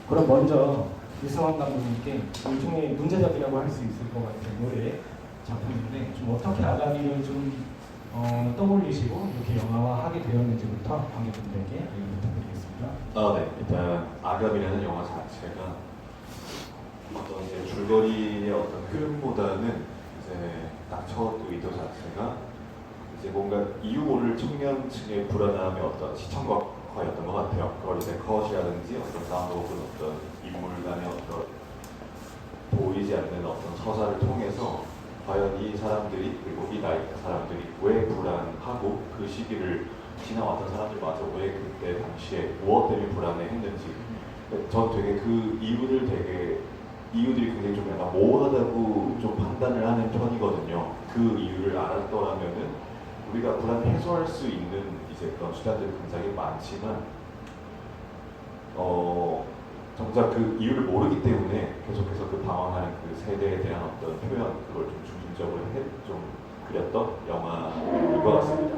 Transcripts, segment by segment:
그럼 먼저 유승환 감독님께 일종의 문제작이라고 할 수 있을 것 같은 노래 작품인데 좀 어떻게 아가미를 좀 떠올리시고 이렇게 영화화하게 되었는지부터 관객분들에게 얘기 부탁드리겠습니다. 네. 일단 아갑이라는 영화 자체가 어떤 이제 줄거리의 어떤 흐름보다는 이제 딱 첫 의도 자체가 이제 뭔가 이유 모를 청년층의 불안함의 어떤 시청각화였던 것 같아요. 그걸 이제 컷이라든지 어떤 사운드 혹은 어떤 인물 간의 어떤 보이지 않는 어떤 서사를 통해서 과연 이 사람들이 그리고 이 나이 사람들이 왜 불안하고 그 시기를 지나왔던 사람들마저 왜 그때 당시에 무엇 때문에 불안해했는지 전 되게 그 이유들이 굉장히 좀 약간 모호하다고 좀 판단을 하는 편이거든요. 그 이유를 알았더라면은 우리가 불안 해소할 수 있는 이제 그런 수단들이 굉장히 많지만 정작 그 이유를 모르기 때문에 계속해서 그 방황하는 그 세대에 대한 어떤 표현 그걸 좀 중심적으로 좀 그렸던 영화인 것 같습니다.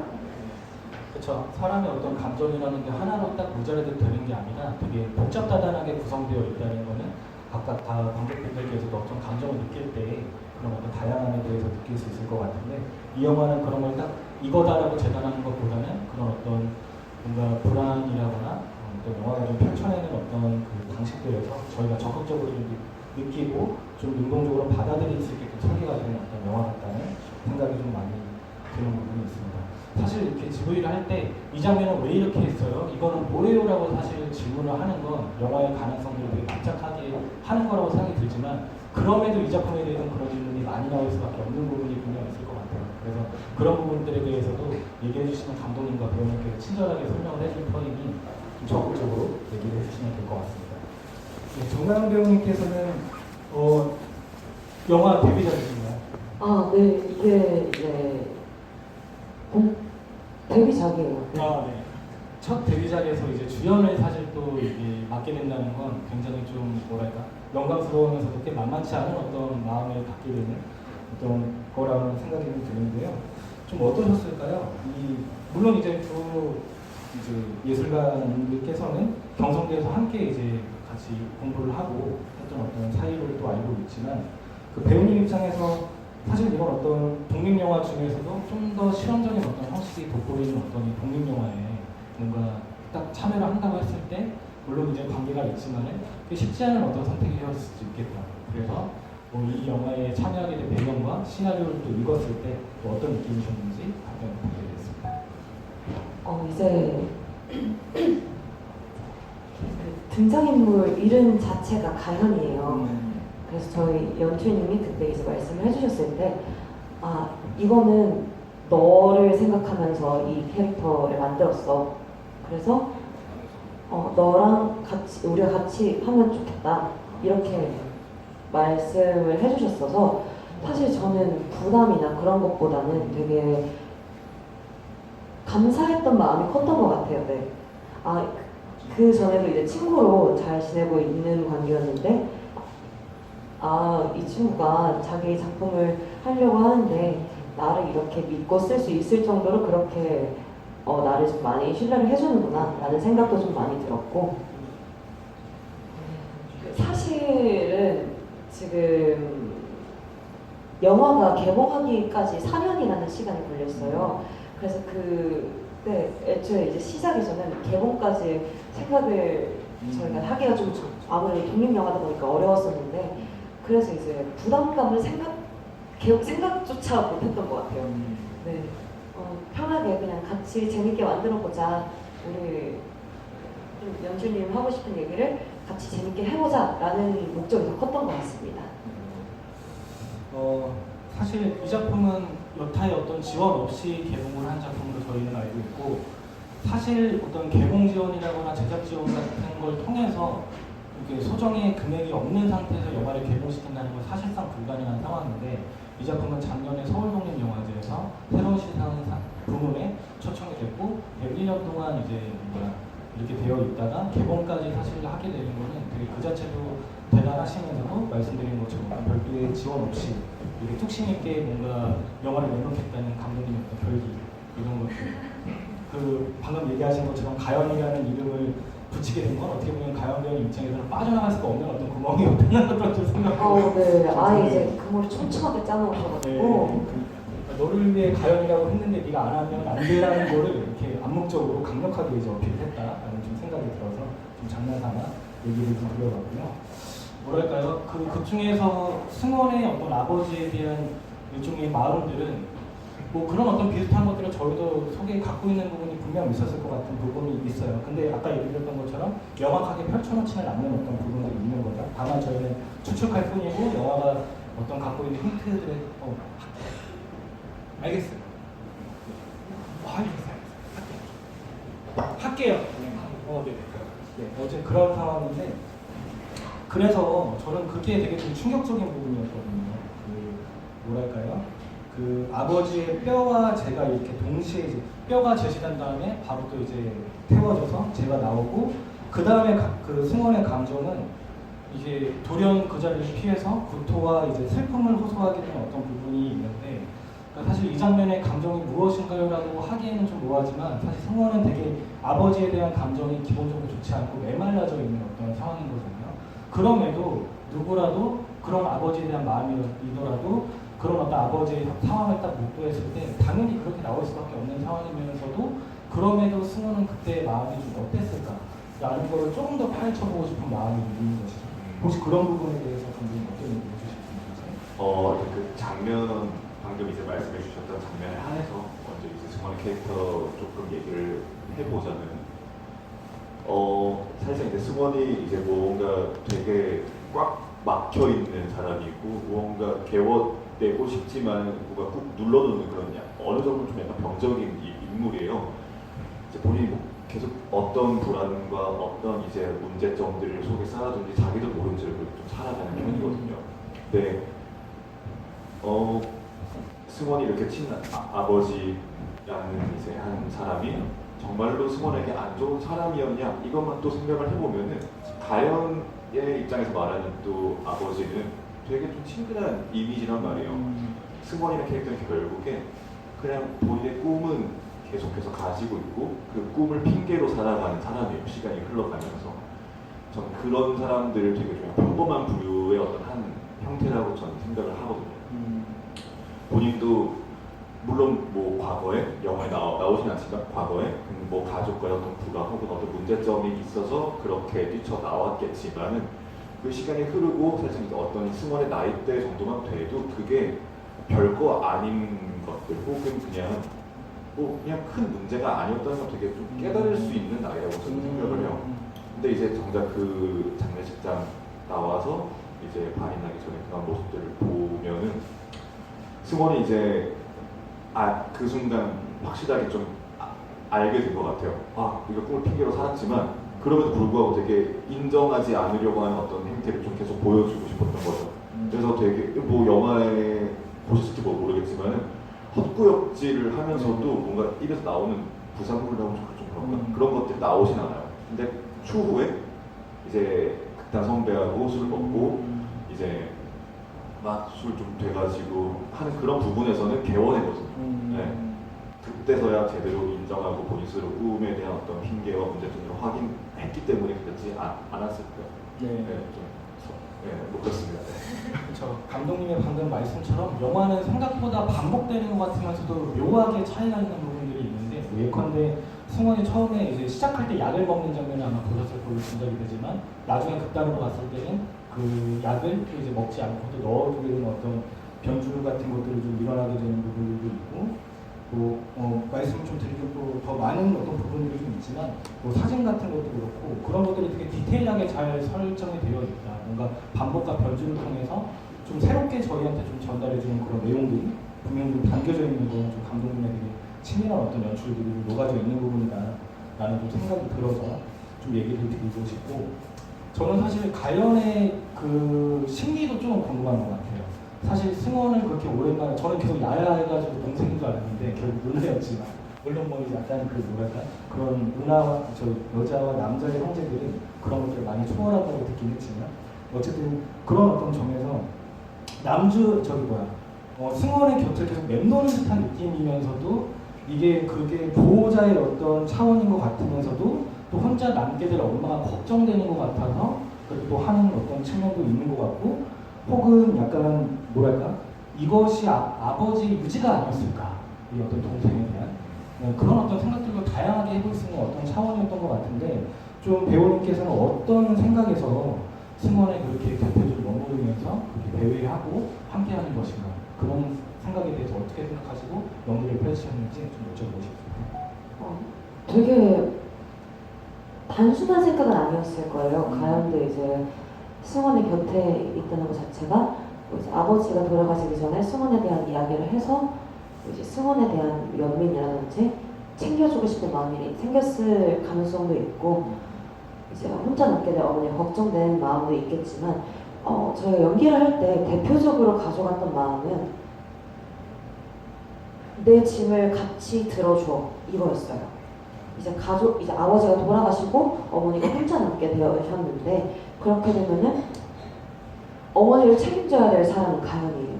그렇죠. 사람의 어떤 감정이라는 게 하나로 딱 모자라도 되는 게 아니라 되게 복잡다단하게 구성되어 있다는 거는 각각 다 관객분들께서도 어떤 감정을 느낄 때 그런 어떤 다양함에 대해서 느낄 수 있을 것 같은데 이 영화는 그런 걸 딱 이거다라고 재단하는 것보다는 그런 어떤 뭔가 불안이라거나 어떤 영화가 좀 펼쳐내는 어떤 그 방식들에서 저희가 적극적으로 좀 느끼고 좀 능동적으로 받아들일 수 있게끔 설계가 되는 어떤 영화 같다는 생각이 좀 많이 드는 부분이 있습니다. 사실 이렇게 GV를 할 때 이 장면은 왜 이렇게 했어요? 이거는 뭐예요?라고 사실 질문을 하는 건 영화의 가능성들을 되게 납작하게 하는 거라고 생각이 들지만 그럼에도 이 작품에 대해서는 그런 질문이 많이 나올 수밖에 없는 부분이 분명히 있을 것 같아요. 그래서 그런 부분들에 대해서도 얘기해 주시는 감독님과 배우님께서 친절하게 설명을 해줄 터이니 좀 적극적으로 얘기를 해주시면 될 것 같습니다. 네, 정다은 배우님께서는 영화 데뷔작이신가요? 네, 이게 데뷔작이에요. 네. 첫 데뷔작에서 이제 주연을 사실 또 이게 맡게 된다는 건 굉장히 좀 뭐랄까 영광스러우면서도 꽤 만만치 않은 어떤 마음을 갖게 되는 어떤 거라는 생각이 좀 드는데요. 좀 어떠셨을까요? 물론 이제 예술가님들께서는 경성대에서 함께 이제 같이 공부를 하고 했던 어떤 사이를 또 알고 있지만 그 배우님 입장에서 사실 이런 어떤 독립영화 중에서도 좀 더 실험적인 어떤 형식이 돋보이는 어떤 독립영화에 뭔가 딱 참여를 한다고 했을 때 물론 이제 관계가 있지만은 쉽지 않은 어떤 선택이었을 수 있겠다. 그래서 이 영화에 참여하게 된 배경과 시나리오를 또 읽었을 때 또 어떤 느낌이셨는지 답변 부탁드리겠습니다. 이제 등장인물 이름 자체가 가현이에요. 그래서 저희 연출님이 그때 이제 말씀을 해주셨을 때 이거는 너를 생각하면서 이 캐릭터를 만들었어. 그래서 너랑 같이 우리가 같이 하면 좋겠다. 이렇게 말씀을 해주셨어서 사실 저는 부담이나 그런 것보다는 되게 감사했던 마음이 컸던 것 같아요. 네. 그 전에도 이제 친구로 잘 지내고 있는 관계였는데 이 친구가 자기 작품을 하려고 하는데 나를 이렇게 믿고 쓸 수 있을 정도로 그렇게 나를 좀 많이 신뢰를 해주는구나 라는 생각도 좀 많이 들었고 사실은 지금 영화가 개봉하기까지 4년이라는 시간이 걸렸어요. 그래서 애초에 이제 시작이 저는 개봉까지 생각을 저희가 하기가 좀 아무래도 독립영화다 보니까 어려웠었는데 그래서 이제 부담감을 생각조차 못했던 것 같아요. 네, 편하게 그냥 같이 재밌게 만들어보자. 우리 연출님 하고 싶은 얘기를 같이 재밌게 해보자라는 목적이 더 컸던 것 같습니다. 사실 이 작품은 여타의 어떤 지원 없이 개봉을 한 작품으로 저희는 알고 있고 사실 어떤 개봉 지원이라거나 제작 지원 같은 걸 통해서 이렇게 소정의 금액이 없는 상태에서 영화를 개봉시킨다는 건 사실상 불가능한 상황인데 이 작품은 작년에 서울독립영화제에서 새로운 시상 부문에 초청이 됐고 101년 동안 이제 이렇게 되어 있다가 개봉까지 사실 하게 되는 거는 되게 그 자체도 대단하시면서도 말씀드린 것처럼 별도의 지원 없이 이렇게 뚝심 있게 뭔가 영화를 내놓겠다는 감독님의 어떤 결기 이런 것들 방금 얘기하신 것처럼 가연이라는 이름을 붙이게 된 건 어떻게 보면 가연 배우 입장에서는 빠져나갈 수가 없는 어떤 구멍이었다는 것도 좀 생각하고 네. 아예 이제 그걸 촘촘하게 짜놓으셔가지고. 그러니까 너를 위해 가연이라고 했는데 네가 안 하면 안 되라는 거를 이렇게 암묵적으로 강력하게 이제 어필했다라는 좀 생각이 들어서 좀 장난삼아 얘기를 좀 드려봤고요. 뭐랄까요? 그 중에서 승원의 어떤 아버지에 대한 일종의 마음들은 뭐 그런 어떤 비슷한 것들을 저희도 속에 갖고 있는 부분이 분명 있었을 것 같은 부분이 있어요. 근데 아까 얘기했던 것처럼 명확하게 펼쳐놓지는 않는 어떤 부분들이 있는 거죠. 다만 저희는 추측할 뿐이고 영화가 어떤 갖고 있는 힌트들의 알겠어요. 할게요. 네. 어제 그런 상황인데 그래서 저는 그게 되게 좀 충격적인 부분이었거든요. 뭐랄까요? 그 아버지의 뼈와 제가 이렇게 동시에 이제 뼈가 제시된 다음에 바로 또 이제 태워져서 제가 나오고 그 다음에 그 승원의 감정은 이제 돌연 그 자리를 피해서 구토와 이제 슬픔을 호소하게 되는 어떤 부분이 있는데 그러니까 사실 이 장면의 감정이 무엇인가요라고 하기에는 좀 뭐하지만 사실 승원은 되게 아버지에 대한 감정이 기본적으로 좋지 않고 메말라져 있는 어떤 상황이거든요. 그럼에도 누구라도 그런 아버지에 대한 마음이더라도 그런 어떤 아버지의 상황을 딱 목도했을 때 당연히 그렇게 나올 수밖에 없는 상황이면서도 그럼에도 승원은 그때의 마음이 좀 어땠을까라는 거를 조금 더 파헤쳐보고 싶은 마음이 있는 것이죠. 혹시 그런 부분에 대해서 감독님 어떤 얘기 해주실 수 있으세요? 그 장면 방금 이제 말씀해 주셨던 장면에 한해서 먼저 이제 승원의 캐릭터 조금 얘기를 해보자면 사실 이제 승원이 이제 뭔가 되게 꽉 막혀 있는 사람이고 무언가 개워내고 싶지만 누가 꾹 눌러놓는 그런 어느 정도 좀 약간 병적인 인물이에요. 이제 본인이 뭐 계속 어떤 불안과 어떤 이제 문제점들을 속에 쌓아둔지 자기도 모른 채로 좀 살아가는 편이거든요. 근데 승원이 이렇게 친한 아버지라는 이제 한 사람이 정말로 승원에게 안 좋은 사람이었냐 이것만 또 생각을 해보면은 가연의 입장에서 말하는 또 아버지는 되게 좀 친근한 이미지란 말이에요. 승원이라는 캐릭터는 결국에 그냥 본인의 꿈은 계속해서 가지고 있고 그 꿈을 핑계로 살아가는 사람이에요. 시간이 흘러가면서 전 그런 사람들을 되게 좀 평범한 부류의 어떤 한 형태라고 저는 생각을 하거든요. 본인도 물론 뭐 과거에 영화에 나오진 않지만 과거에 뭐 가족과의 어떤 불화 혹은 어떤 문제점이 있어서 그렇게 뛰쳐나왔겠지만은 그 시간이 흐르고 사실 어떤 승원의 나이대 정도만 돼도 그게 별거 아닌 것들 혹은 그냥 큰 문제가 아니었다는 걸 되게 좀 깨달을 수 있는 나이라고 저는 생각을 해요. 근데 이제 정작 그 장례식장 나와서 이제 발이 나기 전에 그런 모습들을 보면은 승원이 이제 그 순간 확실하게 좀 알게 된 것 같아요. 우리가 꿈을 핑계로 살았지만 그럼에도 불구하고 되게 인정하지 않으려고 하는 어떤 행태를 좀 계속 보여주고 싶었던 거죠. 그래서 되게 뭐 영화에 보셨을지 모르겠지만 헛구역질을 하면서도 뭔가 입에서 나오는 부산물을 나오는 좀 그런 것들이 나오진 않아요. 근데 추후에 이제 극단 선배하고 술을 먹고 이제 막 술 좀 돼가지고 하는 그런 부분에서는 개원해거든요. 네. 그때서야 제대로 인정하고 본인 스스로 꿈에 대한 어떤 핑계와 문제점을 확인했기 때문에 그렇지 않았을까. 뭐 그렇습니다. 그렇죠. 감독님의 방금 말씀처럼 영화는 생각보다 반복되는 것 같으면서도 묘하게 차이가 있는 부분들이 있는데 예컨대 승원이 처음에 이제 시작할 때 약을 먹는 장면을 아마 보셨을 걸로 짐작이 되지만 나중에 극단으로 갔을 때는 그 약을 이제 먹지 않고도 넣어두게 되는 어떤 변주 같은 것들이 좀 일어나게 되는 부분들도 있고 말씀을 좀 드리면 또 더 많은 어떤 부분들이 좀 있지만 뭐 사진 같은 것도 그렇고 그런 것들이 되게 디테일하게 잘 설정이 되어 있다. 뭔가 반복과 변주를 통해서 좀 새롭게 저희한테 좀 전달해주는 그런 내용들이 분명히 좀 담겨져 있는 건 좀 감독님의 되게 치밀한 어떤 연출들이 녹아져 있는 부분이다라는 좀 생각이 들어서 좀 얘기를 드리고 싶고 저는 사실 가연의 그 심리도 좀 궁금한 것 같아요. 사실 승원을 그렇게 오랜만에 저는 계속 야야해가지고 동생인 줄 알았는데 결국 누나였지만 물론 뭐 약간 그 뭐랄까 그런 누나와 저 여자와 남자의 형제들은 그런 것들을 많이 초월한다고 듣긴 했지만 어쨌든 그런 어떤 점에서 승원의 곁을 계속 맴도는 듯한 느낌이면서도 이게 그게 보호자의 어떤 차원인 것 같으면서도 또 혼자 남게 될 엄마가 걱정되는 것 같아서 그렇게 또 하는 어떤 측면도 있는 것 같고, 혹은 약간 뭐랄까 이것이 아버지 유지가 아니었을까, 이 어떤 동생에 대한 그런 어떤 생각들도 다양하게 해볼 수 있는 어떤 차원이었던 것 같은데, 좀 배우님께서는 어떤 생각에서 승원에 그렇게 곁에 좀 머무르면서 그렇게 배회하고 함께하는 것인가, 그런 생각에 대해서 어떻게 생각하시고 연기를 펼치셨는지 좀 여쭤보고 싶습니다. 되게 단순한 생각은 아니었을 거예요. 가연도 이제 승원의 곁에 있다는 것 자체가 뭐 이제 아버지가 돌아가시기 전에 승원에 대한 이야기를 해서 이제 승원에 대한 연민이라든지 챙겨주고 싶은 마음이 생겼을 가능성도 있고, 이제 혼자 남게 될 어머니 걱정된 마음도 있겠지만, 저희가 연기를 할 때 대표적으로 가져갔던 마음은 내 짐을 같이 들어줘, 이거였어요. 이제 아버지가 돌아가시고 어머니가 혼자 남게 되셨는데, 그렇게 되면은 어머니를 책임져야 될 사람은 가연이에요.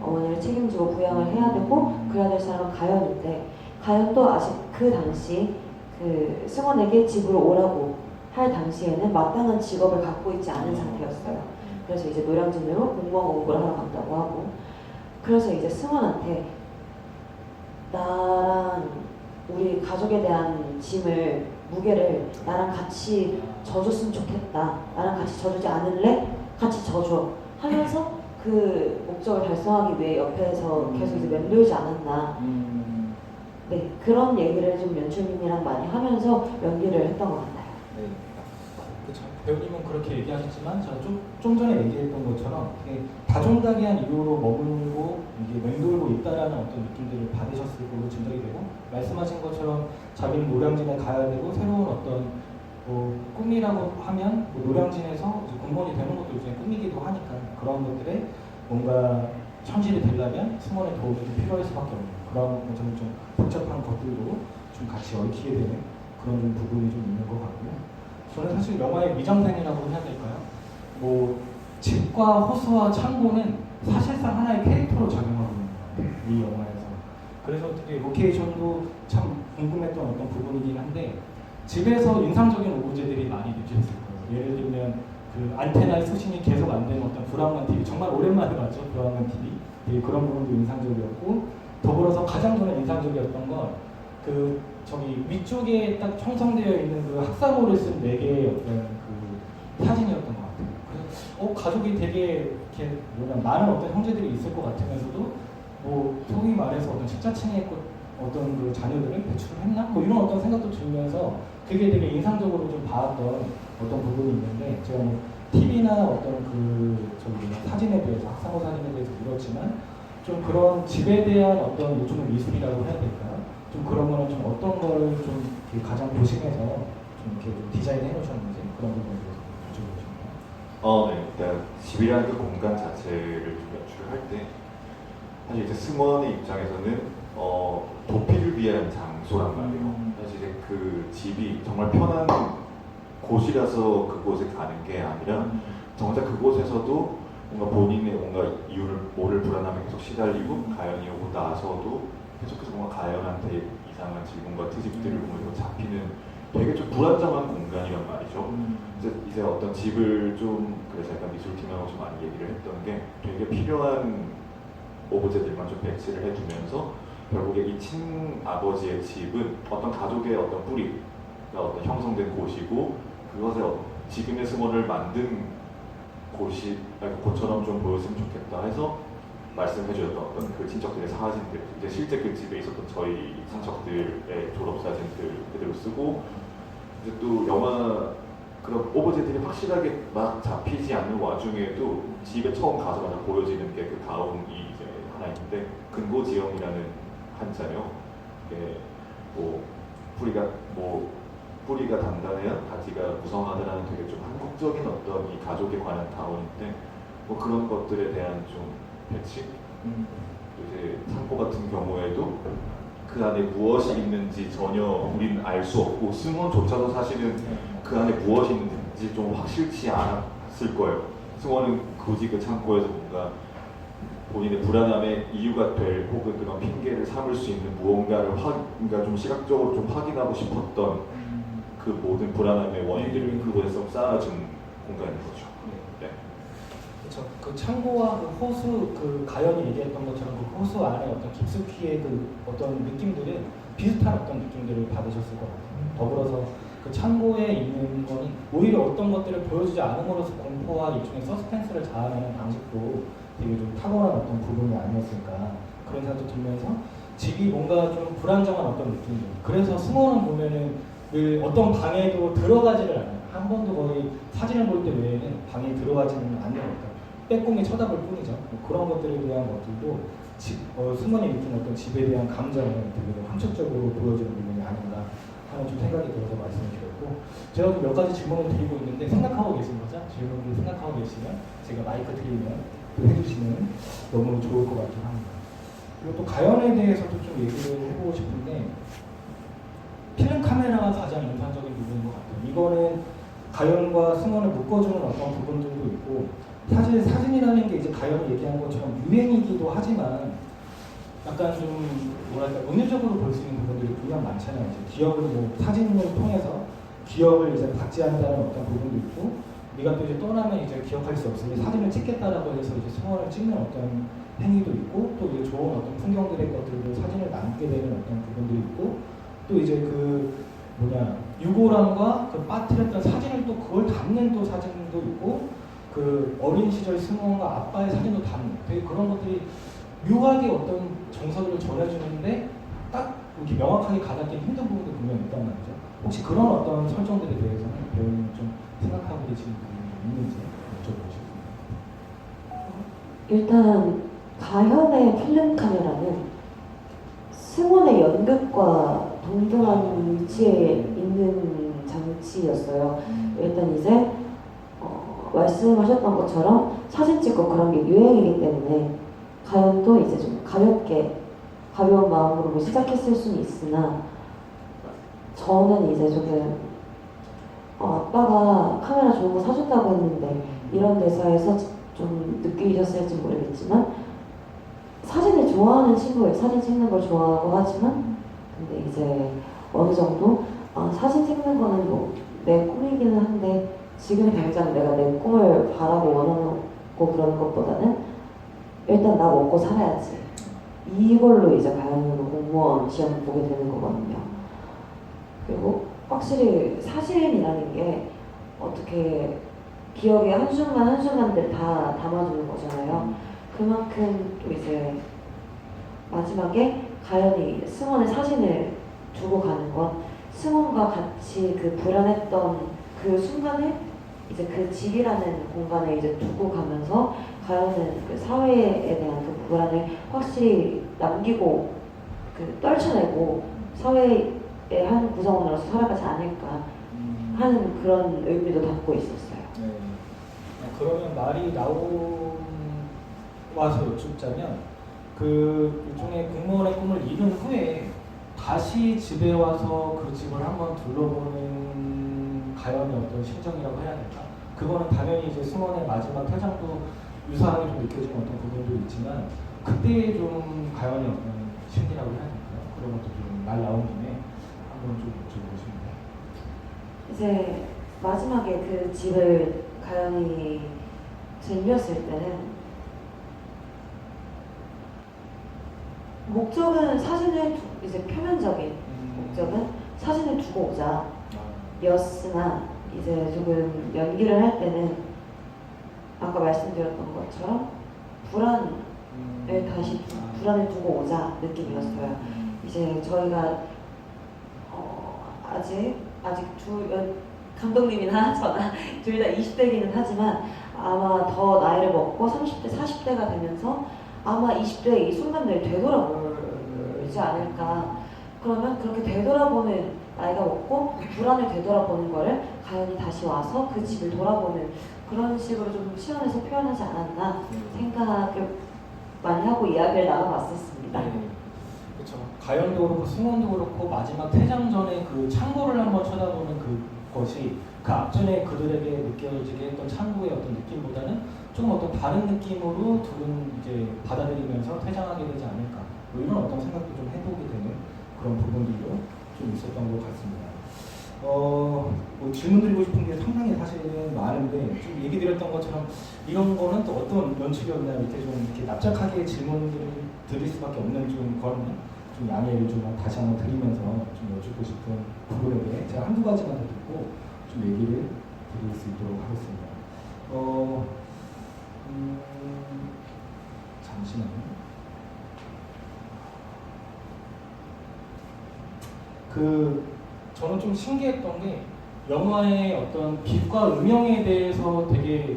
어머니를 책임지고 부양을 해야 되고 그래야 될 사람은 가연인데, 가연도 아직 그 당시 그 승원에게 집으로 오라고 할 당시에는 마땅한 직업을 갖고 있지 않은 상태였어요. 그래서 이제 노량진으로 공무원 공부를 하러 간다고 하고, 그래서 이제 승원한테 나랑 우리 가족에 대한 짐을, 무게를 나랑 같이 져줬으면 좋겠다, 나랑 같이 져주지 않을래? 같이 져줘 하면서 그 목적을 달성하기 위해 옆에서 계속 이제 맴돌지 않았나. 네, 그런 얘기를 좀 연출님이랑 많이 하면서 연기를 했던 것 같아요. 네, 그렇죠. 배우님은 그렇게 얘기하셨지만 제가 좀 전에 얘기했던 것처럼 되게 다종다기한 이유로 머물고 이게 맴돌고 있다라는 어떤 느낌들을 받으셨을 걸로 짐작이 되고, 말씀하신 것처럼 자기는 노량진에 가야 되고 새로운 어떤 꿈이라고 하면 노량진에서 이제 공무원이 되는 것도 요즘에 꿈이기도 하니까, 그런 것들에 뭔가 천실이 되려면 승원의 도움이 좀 필요할 수밖에 없는 그런 저는 좀 복잡한 것들도 좀 같이 얽히게 되는 그런 부분이 좀 있는 것 같고요. 저는 사실 영화의 미장센이라고 해야 될까요? 뭐 집과 호수와 창고는 사실상 하나의 캐릭터로 작용하고 있는 것 같아요, 이 영화에서. 그래서 되게 로케이션도 참 궁금했던 어떤 부분이긴 한데, 집에서 인상적인 오브제들이 많이 느껴졌을 거예요. 예를 들면 그 안테나의 수신이 계속 안 되는 어떤 브라운관 TV, 정말 오랜만에 봤죠, 브라운관 TV. 되게 그런 부분도 인상적이었고, 더불어서 가장 저는 인상적이었던 건 그 저기 위쪽에 딱 형성되어 있는 그 학사모를 쓴 4개의 어떤 그 사진이었던 것 같아요. 그래서 가족이 되게 이렇게 많은 어떤 형제들이 있을 것 같으면서도 뭐 소위 말해서 어떤 식자층의 어떤 그 자녀들을 배출을 했나? 뭐 이런 어떤 생각도 들면서 그게 되게 인상적으로 좀 봤던 어떤 부분이 있는데, 제가 뭐 TV나 어떤 그 저기 사진에 대해서, 학사모 사진에 대해서 물었지만 좀 그런 집에 대한 어떤 일종의 미술이라고 해야 될까요? 좀 그런 거는 좀 어떤 거를 좀 가장 보시면서 좀 이렇게 좀 디자인해 놓으셨는지 그런 부분에 대해서 여쭤보고 싶네요. 네. 일단 집이라는 그 공간 자체를 좀 연출을 할 때 사실 이제 승원의 입장에서는 도피를 위한 장소란 말이에요. 사실 이제 그 집이 정말 편한 곳이라서 그곳에 가는 게 아니라 정작 그곳에서도 뭔가 본인의 뭔가 이유를 모를 불안함에 계속 시달리고, 가연이 오고 나서도 계속해서 뭔가 가연한테 이상한 질문과 트집들을 보면서 잡히는 되게 좀 불안정한 공간이란 말이죠. 이제 어떤 집을 좀, 그래서 약간 미술팀하고 좀 많이 얘기를 했던 게, 되게 필요한 오브제들만 좀 배치를 해주면서 결국에 이 친아버지의 집은 어떤 가족의 어떤 뿌리가 어떤 형성된 곳이고, 그것을 지금의 승원을 만든 곳처럼 좀 보였으면 좋겠다 해서 말씀해주셨던 어떤 그 친척들의 사진들, 이제 실제 그 집에 있었던 저희 친척들의 졸업사진들 그대로 쓰고, 이제 또 영화 그런 오브제들이 확실하게 막 잡히지 않는 와중에도 집에 처음 가자마자 보여지는 게 그 가운이 이제 하나 있는데, 근고지형이라는 한자요. 이게 뭐 뿌리가 단단해야 가지가 무성하다라는 되게 좀 한국적인 어떤 이 가족에 관한 가운인데, 뭐 그런 것들에 대한 좀 배치. 이제 창고 같은 경우에도 그 안에 무엇이 있는지 전혀 우리는 알 수 없고, 승원조차도 사실은 그 안에 무엇이 있는지 좀 확실치 않았을 거예요. 승원은 굳이 그 창고에서 뭔가 본인의 불안함의 이유가 될, 혹은 그런 핑계를 삼을 수 있는 무언가를 좀 시각적으로 좀 확인하고 싶었던 그 모든 불안함의 원인들을 그곳에서 쌓아준 공간인 거죠. 네. 그렇죠. 그 창고와 그 호수, 그 가연이 얘기했던 것처럼 그 호수 안에 어떤 깊숙이의 그 어떤 느낌들은 비슷한 어떤 느낌들을 받으셨을 것 같아요. 더불어서 그 창고에 있는 거는 오히려 어떤 것들을 보여주지 않음으로써 공포와 일종의 서스펜스를 자아내는 방식도 되게 좀 탁월한 어떤 부분이 아니었을까 그런 생각도 들면서 집이 뭔가 좀 불안정한 어떤 느낌이에요. 그래서 승원은 보면은 늘 어떤 방에도 들어가지를 않아요. 한 번도 거의 사진을 볼 때 외에는 방에 들어가지는 않는 것 같아요. 빼꼼히 쳐다볼 뿐이죠. 뭐 그런 것들에 대한 것들도 승원이 느낀 어떤 집에 대한 감정을 되게 함축적으로 보여주는 부분이 아닌가 하는 좀 생각이 들어서 말씀을 드렸고 제가 좀 몇 가지 질문을 드리고 있는데 생각하고 계신 거죠? 질문을 생각하고 계시면 제가 마이크 드리면 또 해주시면 너무 좋을 것 같긴 합니다. 그리고 또 가연에 대해서도 좀 얘기를 해보고 싶은데 필름 카메라가 가장 인상적인 부분인 것 같아요. 이거는 가연과 승원을 묶어주는 어떤 부분들도 있고 사실 사진이라는 게 이제 가연이 얘기한 것처럼 유행이기도 하지만 약간 좀 뭐랄까 은유적으로 볼 수 있는 부분들이 분명 많잖아요. 이제 기억을 뭐 사진을 통해서 기억을 이제 받지 않는다는 어떤 부분도 있고 네가 또 이제 떠나면 이제 기억할 수 없으니 사진을 찍겠다라고 해서 이제 승원을 찍는 어떤 행위도 있고 또 이제 좋은 어떤 풍경들의 것들을 사진을 남게 되는 어떤 부분들이 있고 또 이제 그 유골함과 그 빠뜨렸던 사진을 또 그걸 담는 또 사진도 있고 그 어린 시절 승원과 아빠의 사진도 담는 되게 그런 것들이 묘하게 어떤 정서를 전해주는데 딱 이렇게 명확하게 가닿기 힘든 부분도 분명히 있단 말이죠. 혹시 그런 어떤 설정들에 대해서는 배우님 좀 생각하고 계시는 부분이 있는지 여쭤보고 싶습니다. 일단 가현의 필름 카메라는 승원의 연극과 동등한 위치에 있는 장치였어요. 일단 이제 말씀하셨던 것처럼 사진 찍고 그런 게 유행이기 때문에 가연도 이제 좀 가벼운 마음으로 시작했을 수는 있으나 저는 이제 조금 아빠가 카메라 좋은 거 사준다고 했는데 이런 대사에서 좀 느끼셨을지 모르겠지만 사진을 좋아하는 친구예요. 사진 찍는 걸 좋아하고 하지만 근데 이제 어느 정도 사진 찍는 거는 뭐 내 꿈이기는 한데 지금 당장 내가 내 꿈을 바라고 원하고 그러는 것보다는 일단 나 먹고 살아야지. 이걸로 이제 가연으로 공무원 시험 보게 되는 거거든요. 그리고 확실히 사진이라는 게 어떻게 기억의 한순간 한순간들 다 담아주는 거잖아요. 그만큼 또 이제 마지막에 가연이 승원의 사진을 두고 가는 건 승원과 같이 그 불안했던 그 순간을 이제 그 집이라는 공간에 이제 두고 가면서 가연은 그 사회에 대한 그 불안을 확실히 남기고 그 떨쳐내고 사회의 한 구성원으로서 살아가지 않을까 하는 그런 의미도 담고 있었어요. 네. 그러면 말이 와서 여쭙자면 그 일종의 공무원의 꿈을 이룬 후에 다시 집에 와서 그 집을 한번 둘러보는 가연의 어떤 심정이라고 해야 될까? 그거는 당연히 이제 승원의 마지막 퇴장도 유사하게 좀 느껴지는 어떤 부분도 있지만 그때의 좀 가연의 어떤 심리라고 해야 될까요? 그런 것도 좀 말 나온 김에 한번 좀 여쭤보고 싶네요. 이제 마지막에 그 집을 가연이 들렸을 때는 목적은 사진을 이제 표면적인 목적은 사진을 두고 오자 였으나 이제 조금 연기를 할 때는 아까 말씀드렸던 것처럼 불안을 두고 오자 느낌이었어요. 이제 저희가 아직 감독님이나 저나 둘 다 20대이기는 하지만 아마 더 나이를 먹고 30대, 40대가 되면서 아마 20대의 이 순간들을 되돌아보지 않을까. 그러면 그렇게 되돌아보는 나이가 먹고 불안을 되돌아보는 거를 가연이 다시 와서 그 집을 돌아보는 그런 식으로 좀 시원해서 표현하지 않았나 생각을 많이 하고 이야기를 나눠봤었습니다. 그렇죠. 가연도 그렇고 승원도 그렇고 마지막 퇴장 전에 그 창고를 한번 쳐다보는 그것이 그 앞전에 그들에게 느껴지게 했던 창고의 어떤 느낌보다는 좀 어떤 다른 느낌으로 둘은 이제 받아들이면서 퇴장하게 되지 않을까. 뭐 이런 어떤 생각도 좀 해보게 되는 그런 부분들도 좀 있었던 것 같습니다. 뭐 질문 드리고 싶은 게 상당히 사실은 많은데 좀 얘기 드렸던 것처럼 이런 거는 또 어떤 연출이었나 이렇게 좀 이렇게 납작하게 질문을 드릴 수밖에 없는 좀 거는 좀 양해를 좀 다시 한번 드리면서 좀 여쭙고 싶은 부분에 제가 한두 가지만 더 듣고 좀 얘기를 드릴 수 있도록 하겠습니다. 잠시만요. 저는 좀 신기했던 게 영화의 어떤 빛과 음영에 대해서 되게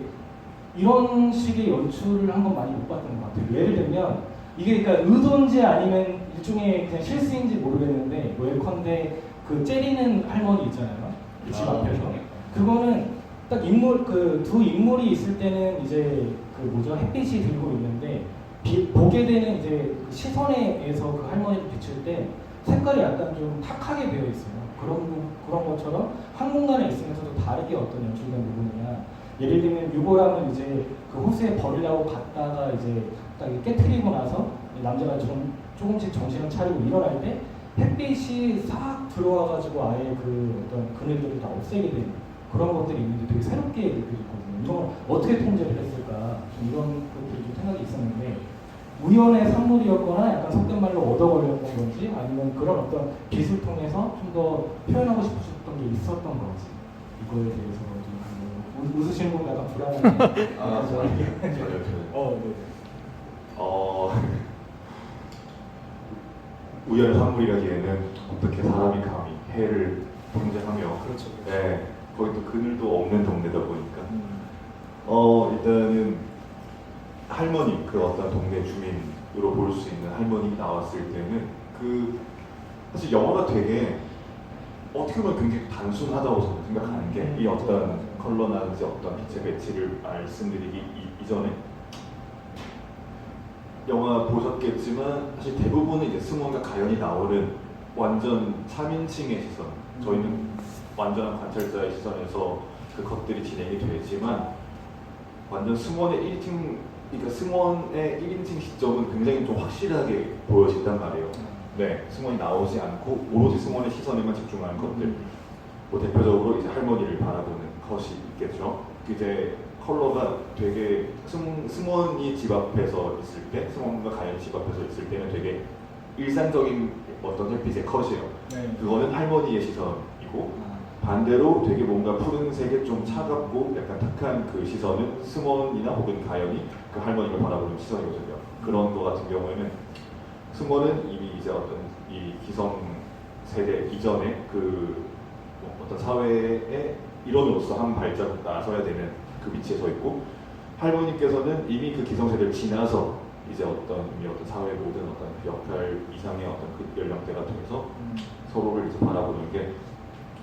이런 식의 연출을 한 건 많이 못 봤던 것 같아요. 예를 들면 이게 그러니까 의도인지 아니면 일종의 그냥 실수인지 모르겠는데 예컨대 그 째리는 할머니 있잖아요. 집 앞에서 그거는 딱 인물 그 두 인물이 있을 때는 이제 그 뭐죠 햇빛이 들고 있는데 보게 되는 이제 그 시선에 의해서 그 할머니를 비출 때 색깔이 약간 좀 탁하게 되어 있어요. 그런 것처럼 한 공간에 있으면서도 다르게 어떤 연출된 부분이냐. 예를 들면 유보람을 이제 그 호수에 버리려고 갔다가 이제 딱 깨트리고 나서 남자가 조금씩 정신을 차리고 일어날 때 햇빛이 싹 들어와가지고 아예 그 어떤 그늘들을 다 없애게 되는 그런 것들이 있는데 되게 새롭게 느껴졌거든요. 이런 걸 어떻게 통제를 했을까 좀 이런 것들이 좀 생각이 있었는데 우연의 산물이었거나 약간 속된 말로 얻어 걸렸던 건지 아니면 그런 어떤 빛을 통해서 좀 더 표현하고 싶으셨던 게 있었던 건지 이거에 대해서 좀 웃으시는 분 약간 불안한데 전혀. 네. 우연의 산물이라기에는 어떻게 사람이 감히 해를 통제하며 그렇죠. 네, 거기 또 그늘도 없는 동네다 보니까 일단은 할머니 그 어떤 동네 주민으로 볼 수 있는 할머니 나왔을 때는 그 사실 영화가 되게 어떻게 보면 굉장히 단순하다고 저는 생각하는 게 이 어떤 컬러나든지 어떤 빛의 배치를 말씀드리기 이전에 영화 보셨겠지만 사실 대부분은 이제 승원과 가연이 나오는 완전 3인칭의 시선 저희는 완전한 관찰자의 시선에서 그 것들이 진행이 되지만 완전 승원의 1인칭 그러니까 승원의 1인칭 시점은 굉장히 좀 확실하게 보여진단 말이에요. 네, 승원이 나오지 않고 오로지 승원의 시선에만 집중하는 것들. 뭐 대표적으로 이제 할머니를 바라보는 컷이 있겠죠. 이제 컬러가 되게 승원이 집 앞에서 있을 때, 승원과 가연이 집 앞에서 있을 때는 되게 일상적인 어떤 햇빛의 컷이에요. 네. 그거는 할머니의 시선이고 반대로 되게 뭔가 푸른색에 좀 차갑고 약간 탁한 그 시선은 승원이나 혹은 가연이 그 할머니를 바라보는 시선이거든요. 그런 거 같은 경우에는 승원은 이미 이제 어떤 이 기성 세대 이전에 그 어떤 사회의 일원으로서 한 발자국 나서야 되는 그 위치에 서 있고 할머니께서는 이미 그 기성 세대를 지나서 이제 이미 어떤 사회 모든 어떤 그 역할 이상의 어떤 그 연령대가 돼서 서로를 이제 바라보는 게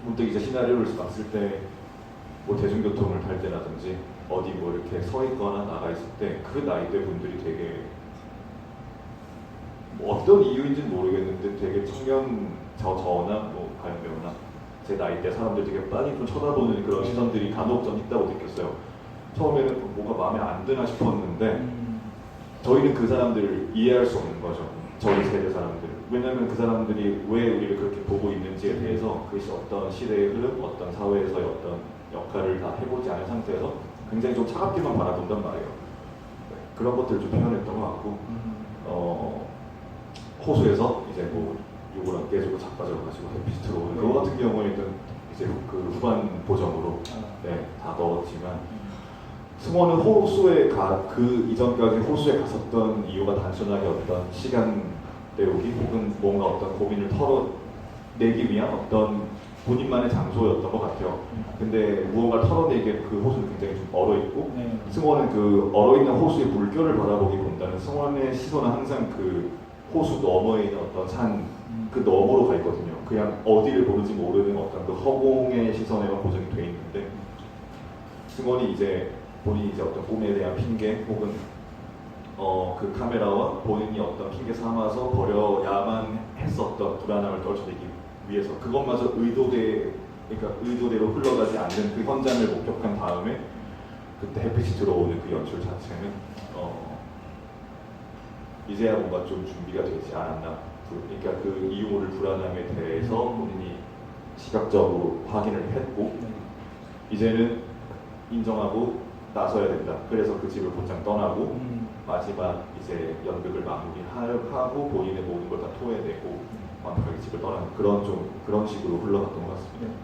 문득 이제 시나리오를 봤을 때 뭐 대중교통을 탈 때라든지 어디 뭐 이렇게 서 있거나 나가 있을 때 그 나이대 분들이 되게 뭐 어떤 이유인지는 모르겠는데 되게 청년 저나 뭐 가연 배우나 제 나이대 사람들 되게 많이 좀 쳐다보는 그런 시선들이 간혹 좀 있다고 느꼈어요. 처음에는 뭔가 마음에 안 드나 싶었는데 저희는 그 사람들을 이해할 수 없는 거죠. 저희 세대 사람들. 왜냐하면 그 사람들이 왜 우리를 그렇게 보고 있는지에 대해서 그 어떤 시대의 흐름, 어떤 사회에서의 어떤 역할을 다 해보지 않은 상태에서 굉장히 좀 차갑게만 바라본단 말이에요. 네, 그런 것들을 좀 표현했던 것 같고 호수에서 이제 뭐 요거랑 깨지고 자빠져 가지고 햇빛이 들어오는 그거 같은 경우에는 이제 그 후반 보정으로 네, 다 넣었지만 승원은 호수에 그 이전까지 호수에 갔었던 이유가 단순하게 어떤 시간 때우기 혹은 뭔가 어떤 고민을 털어내기 위한 어떤 본인만의 장소였던 것 같아요. 근데 무언가를 털어내기에 그 호수는 굉장히 좀 얼어있고 승원은 그 얼어있는 호수의 물결을 바라보기보다는 승원의 시선은 항상 그 호수 너머에 있는 어떤 산 그 너머로 가 있거든요. 그냥 어디를 보는지 모르는 어떤 그 허공의 시선에만 고정이 돼 있는데 승원이 이제 본인이 이제 어떤 꿈에 대한 핑계 혹은 그 카메라와 본인이 어떤 핑계 삼아서 버려야만 했었던 불안함을 떨쳐내기 위해서 그것마저 의도대로 흘러가지 않는 그 현장을 목격한 다음에 그때 햇빛이 들어오는 그 연출 자체는 이제야 뭔가 좀 준비가 되지 않았나. 그러니까 그 이유모를 불안함에 대해서 본인이 시각적으로 확인을 했고 네. 이제는 인정하고 나서야 된다. 그래서 그 집을 곧장 떠나고 마지막 이제 연극을 마무리하고 본인의 모든 걸 다 토해내고 완벽하게 집을 떠나는 그런 식으로 흘러갔던 것 같습니다.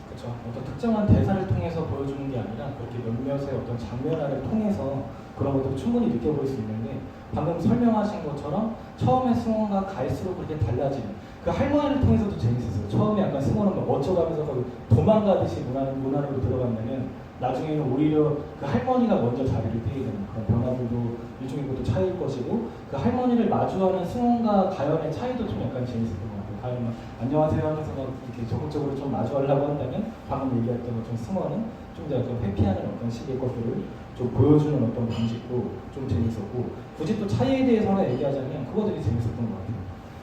그렇죠. 어떤 특정한 대사를 통해서 보여주는 게 아니라 그렇게 몇몇의 어떤 장면화를 통해서 그런 것들을 충분히 느껴볼 수 있는데 방금 설명하신 것처럼 처음에 승원과 갈수록 그렇게 달라지는 그 할머니를 통해서도 재밌었어요. 처음에 약간 승원은 막 멋져가면서 거의 도망가듯이 문안으로 들어갔냐면 나중에는 오히려 그 할머니가 먼저 자리를 뜨게 되는 그런 변화들도 일종의 것도 차이일 것이고 그 할머니를 마주하는 승원과 가연의 차이도 좀 약간 재밌었던 것 같아요. 가연은 막 안녕하세요 하면서 막 이렇게 적극적으로 좀 마주하려고 한다면 방금 얘기했던 것처럼 승원은 좀 더 약간 회피하는 어떤 식의 것들을 좀 보여주는 어떤 방식도 좀 재밌었고 굳이 또 차이에 대해서 하나 얘기하자면 그거 되게 재밌었던 것 같아요.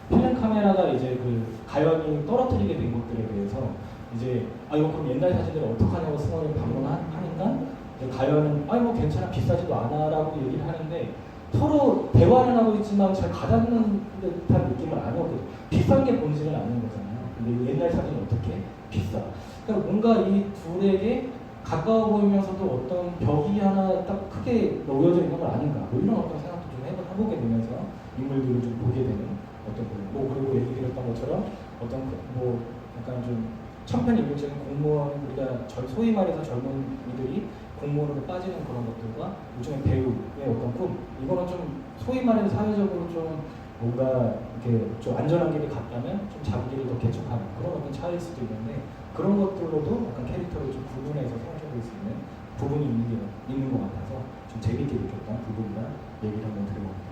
필름 카메라가 이제 그 가연이 떨어뜨리게 된 것들에 대해서 이제 이거 그럼 옛날 사진들을 어떡하냐고 승원이 반문하니까 가연은 뭐 괜찮아 비싸지도 않아라고 얘기를 하는데 서로 대화는 하고 있지만 잘 가닿는 듯한 느낌은 아니었거든요. 비싼 게 본질은 아닌 거잖아요. 근데 옛날 사진은 어떻게 비싸? 그러니까 뭔가 이 둘에게 가까워 보이면서도 어떤 벽이 하나 딱 크게 놓여져 있는 건 아닌가 뭐 이런 어떤 생각도 좀 해보게 되면서 인물들을 좀 보게 되는 어떤 뭐 그리고 얘기 드렸던 것처럼 어떤 뭐 약간 좀 천편일률적인 공무원 우리가 소위 말해서 젊은 이들이 공무원으로 빠지는 그런 것들과 요즘에 배우의 어떤 꿈 이거는 좀 소위 말해서 사회적으로 좀 뭔가 이렇게 좀 안전한 길을 갔다면 좀 자기 길을 더 개척하는 그런 어떤 차이일 수도 있는데 그런 것들로도 약간 캐릭터를 좀 구분해서 생각해볼 수 있는 부분이 있는 것 같아서 좀 재밌게 느꼈던 부분이나 얘기를 한번 드려봅니다.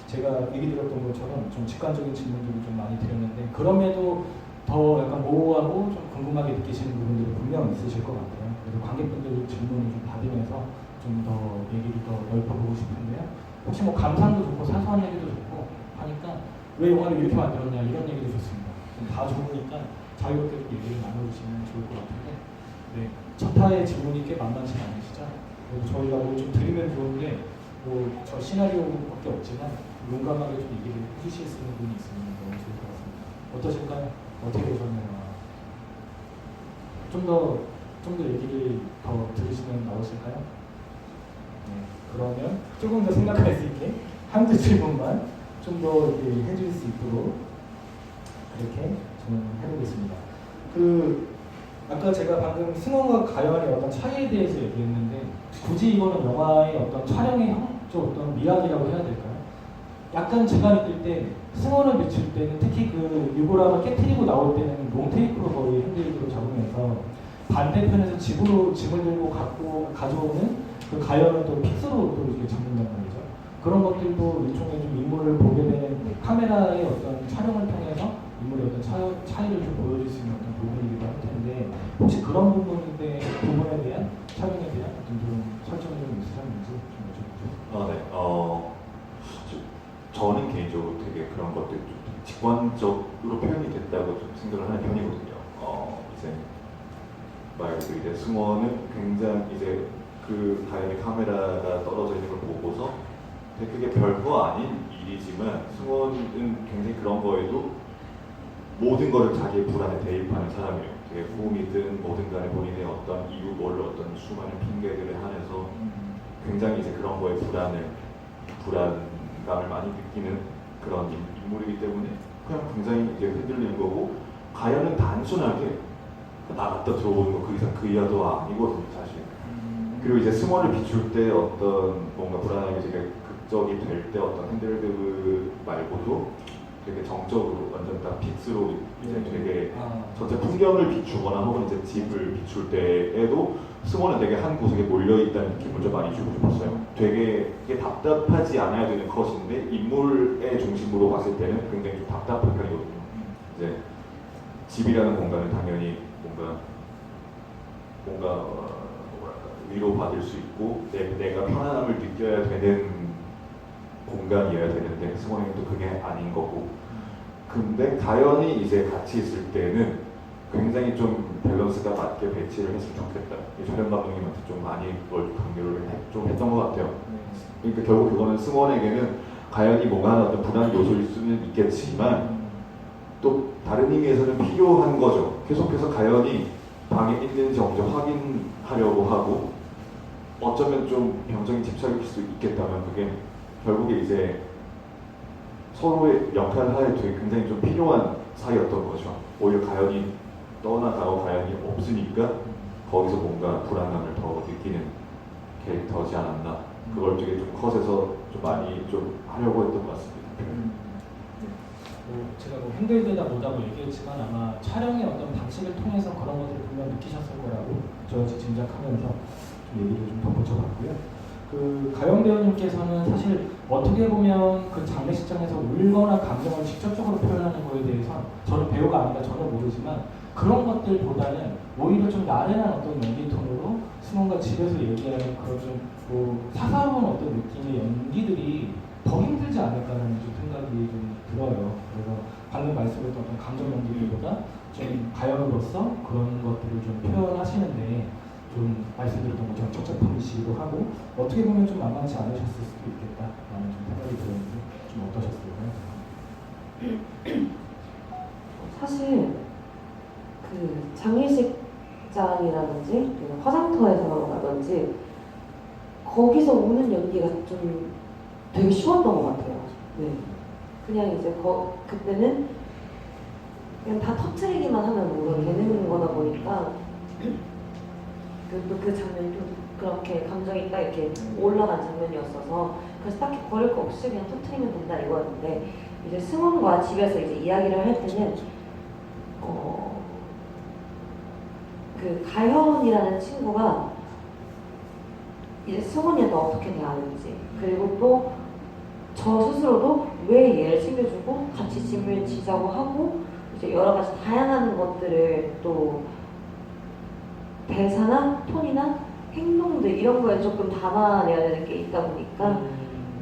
제가 얘기 드렸던 것처럼 좀 직관적인 질문들을 좀 많이 드렸는데 그럼에도 더 약간 모호하고 좀 궁금하게 느끼시는 부분들이 분명 있으실 것 같아요. 그래서 관객분들 질문을 좀 받으면서 좀 더 얘기를 더 넓혀보고 싶은데요. 혹시 뭐 감상도 좋고 사소한 얘기도 좋고 하니까 왜 영화를 이렇게 만들었냐 이런 얘기도 좋습니다. 다 좋으니까 자유롭게 좀 얘기를 나눠주시면 좋을 것 같은데 네, 첫 타의 질문이 꽤 만만치 않으시죠? 그리고 저희가 오늘 좀 드리면 좋은데 뭐 저 시나리오밖에 없지만 용감하게 좀 얘기를 해주실 수 있는 분이 있으면 너무 좋을 것 같습니다. 어떠실까요? 어떻게 보셨나요? 좀 더 얘기를 더 들으시면 나오실까요? 네, 그러면 조금 더 생각할 수 있게 한두 질문만 좀 더 해줄 수 있도록 그렇게 저는 해보겠습니다. 아까 제가 방금 승원과 가연의 어떤 차이에 대해서 얘기했는데 굳이 이거는 영화의 어떤 촬영의 어떤 미학이라고 해야 될까요? 약간 제가 느낄 때 승원을 비출 때는 특히 그 유보라가 깨트리고 나올 때는 롱테이크로 거의 핸들로 잡으면서 반대편에서 짐을 들고 가져오는 그 가연은 또 픽스로 또 이렇게 잡는단 말이죠. 그런 것들도 일종의 좀 인물을 보게 되는 카메라의 어떤 촬영을 통해서 인물의 어떤 차이를 좀 보여줄 수 있는 어떤 부분이기도 할 텐데 혹시 그런 부분에 대한 촬영에 대한 어떤 좀 설정이 좀 있으셨는지 좀 여쭤보세요. 네. 저는 개인적으로 되게 그런 것들이 좀 직관적으로 표현이 됐다고 좀 생각을 하는 편이거든요. 이제 말 그대로 이제 승원은 굉장히 이제 그 가연의 카메라가 떨어져 있는 걸 보고서 되게 그게 별거 아닌 일이지만 승원은 굉장히 그런 거에도 모든 거를 자기의 불안에 대입하는 사람이에요. 되게 후음이든 뭐든 간에 본인의 어떤 이유 어떤 수많은 핑계들에 한해서 굉장히 이제 그런 거에 불안감을 많이 느끼는 그런 인물이기 때문에 그냥 굉장히 이제 흔들리는 거고 가연은 단순하게 나갔다 들어오는 거 그 이상 그 이하도 아니거든요 사실. 그리고 이제 승원을 비출 때 어떤 뭔가 불안하게 되게 극적이 될 때 어떤 핸들드 말고도 되게 정적으로 완전 딱 픽스로 이제 되게 전체 풍경을 비추거나 혹은 이제 집을 비출 때에도 승원은 되게 한 구석에 몰려있다는 느낌을 좀 많이 주고 싶었어요. 되게 이게 답답하지 않아야 되는 컷인데 인물의 중심으로 봤을 때는 굉장히 좀 답답한 편이거든요. 이제 집이라는 공간은 당연히 뭔가 위로받을 수 있고 내가 편안함을 느껴야 되는 공간이어야 되는데 승원이는 또 그게 아닌 거고 근데 가연이 이제 같이 있을 때는 굉장히 좀 밸런스가 맞게 배치를 했으면 좋겠다. 촬영 감독님한테 좀 많이 그걸 강요를 좀 했던 것 같아요. 그러니까 결국 그거는 승원에게는 가연이 뭔가 어떤 불안 요소일 수는 있겠지만 또 다른 의미에서는 필요한 거죠. 계속해서 가연이 방에 있는지 없는지 확인하려고 하고 어쩌면 좀 병적인 집착일 수 있겠다면 그게 결국에 이제 서로의 역할 하에 되게 굉장히 좀 필요한 사이였던 거죠. 오히려 가연이 떠나가고 가연이 없으니까 거기서 뭔가 불안감을 더 느끼는 캐릭터지 않았나. 그걸 되게 좀 컷에서 좀 많이 좀 하려고 했던 것 같습니다. 제가 뭐 힘들다 못하고 얘기했지만 아마 촬영의 어떤 방식을 통해서 그런 것들을 분명 느끼셨을 거라고 저 짐작하면서 좀 얘기를 좀 덧붙여봤고요. 그 가영 배우님께서는 사실 어떻게 보면 그 장례식장에서 울거나 감정을 직접적으로 표현하는 거에 대해서 저는 배우가 아니라 전혀 모르지만 그런 것들보다는 오히려 좀 나른한 어떤 연기 톤으로 승원과 집에서 얘기하는 그런 좀 뭐 사사로운 어떤 느낌의 연기들이 더 힘들지 않을까라는 좀 생각이 좀 들어요. 그래서 방금 말씀드렸던 어떤 감정 연기들보다 좀 가연으로서 그런 것들을 좀 표현하시는데 좀 말씀드렸던 것처럼 적적함이시기도 하고 어떻게 보면 좀 만만치 않으셨을 수도 있겠다라는 좀 생각이 들었는데 좀 어떠셨어요? 사실 그 장례식장이라든지 화장터에서라든지 거기서 우는 연기가 좀 되게 쉬웠던 것 같아요. 네. 그냥 이제 그때는 그냥 다 터트리기만 하면 뭔가 되는 거다 보니까 그 장면이 좀 그렇게 감정이 딱 이렇게 올라간 장면이었어서 그래서 딱히 거릴 거 없이 그냥 터트리면 된다 이거였는데 이제 승원과 집에서 이제 이야기를 할 때는 그 가현이라는 친구가 이제 승원이한테 어떻게 대하는지 그리고 또 저 스스로도 왜 얘를 챙겨주고 같이 짐을 지자고 하고 이제 여러 가지 다양한 것들을 또 대사나 톤이나 행동들 이런 거에 조금 담아내야 되는 게 있다 보니까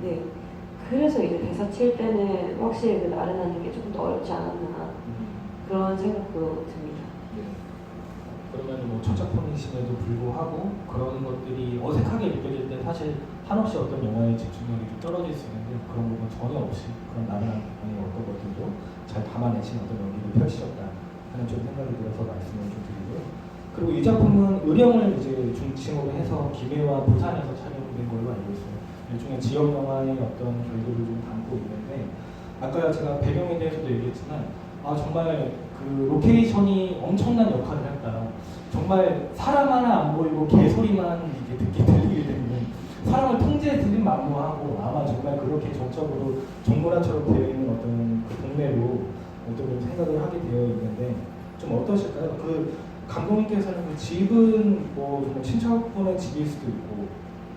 네 그래서 이제 대사 칠 때는 확실히 그 나른하는 게 조금 더 어렵지 않았나 그런 생각도 듭니다. 그러면 뭐 첫작품이심에도 불구하고 그런 것들이 어색하게 느껴질 때 사실 한없이 어떤 영화의 집중력이 좀 떨어질 수 있는데 그런 부분 전혀 없이 그런 나른한 부분의 어떤 것들도 잘 담아내신 어떤 연기를 펼치셨다 하는 좀 생각이 들어서 말씀을 좀 드리고요. 그리고 이 작품은 의령을 이제 중심으로 해서 김해와 부산에서 촬영된 걸로 알고 있어요. 일종의 지역 영화의 어떤 결들을 좀 담고 있는데 아까 제가 배경에 대해서도 얘기했지만 정말 그 로케이션이 엄청난 역할을 했다. 정말 사람 하나 안 보이고 개소리만 이제 들리게 되는 사람을 통제해드린 만무하고 아마 정말 그렇게 정적으로 정문화처럼 되어 있는 어떤 그 동네로 어떤 생각을 하게 되어 있는데 좀 어떠실까요? 그 감독님께서는 그 집은 뭐 정말 친척분의 집일 수도 있고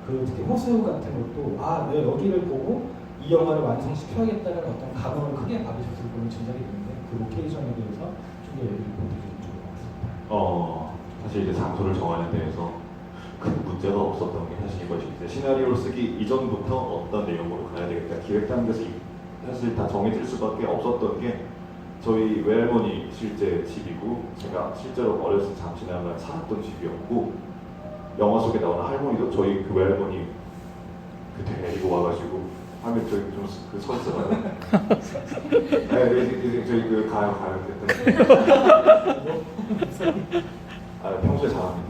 그 특히 호수 같은 것도 내가 여기를 보고 이 영화를 완성시켜야겠다는 어떤 각오를 크게 받으셨을 걸로 짐작이 되는데 그 로케이션에 대해서 좀 더 얘기를 보여주시면 좋을 것 같습니다. 사실 이제 장소를 정하는 데에서 큰 문제가 없었던 게 사실 이것이 이제 시나리오를 쓰기 이전부터 어떤 내용으로 가야 되겠다 기획 단계에서 사실 다 정해질 수밖에 없었던 게 저희 외할머니 실제 집이고 제가 실제로 어렸을 때 잠시나마 살았던 집이었고 영화 속에 나오는 할머니도 저희 그 외할머니 그때 데리고 와가지고 하면 저희 좀그 서 있어요. 네, 저희 그 가요 그때. 평소에 잘합니다.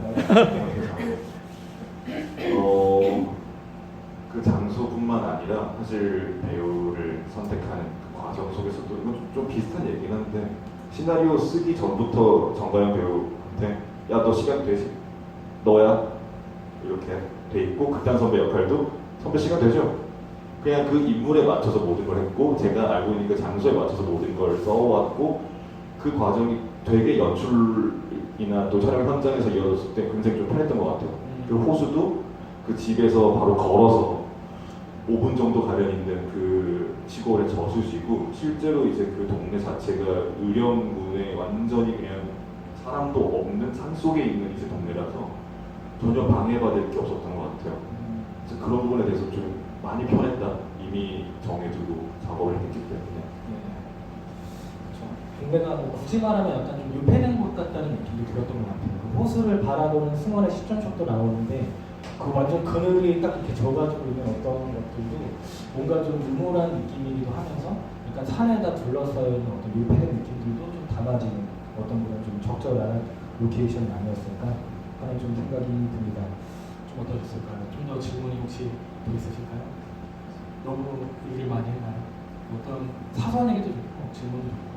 그 장소뿐만 아니라 사실 배우를 선택하는 그 과정 속에서도 이건 좀 비슷한 얘기긴 한데 시나리오 쓰기 전부터 정가연 배우한테 야 너 시간 되지? 너야? 이렇게 돼 있고 극단 선배 역할도 선배 시간 되죠? 그냥 그 인물에 맞춰서 모든 걸 했고 제가 알고 있는 그 장소에 맞춰서 모든 걸 써왔고 그 과정이 되게 연출이나 또 촬영 현장에서 이어졌을 때 굉장히 좀 편했던 것 같아요. 그리고 호수도 그 집에서 바로 걸어서 5분 정도 가량 있는 그 시골의 저수지고 실제로 이제 그 동네 자체가 의령군에 완전히 그냥 사람도 없는 산속에 있는 이제 동네라서 전혀 방해받을 게 없었던 것 같아요. 그래서 그런 부분에 대해서 좀 많이 편했다. 이미 정해두고 작업을 했기 때문에. 동네가 뭐 굳이 말하면 약간 좀 유폐된 곳 같다는 느낌도 들었던 것 같아요. 그 호수를 바라보는 승원의 시점샷도 나오는데 그 완전 그늘이 딱 이렇게 져가지고 있는 어떤 것들도 뭔가 좀 음울한 느낌이기도 하면서 약간 산에다 둘러싸여 있는 어떤 유폐된 느낌들도 좀 담아지는 어떤 그런 좀 적절한 로케이션이 아니었을까 하는 좀 생각이 듭니다. 좀 어떠셨을까요? 좀 더 질문이 혹시 더 있으실까요? 너무 얘기를 많이 했나요? 어떤 사소한 얘기도 좋고 질문도 좋고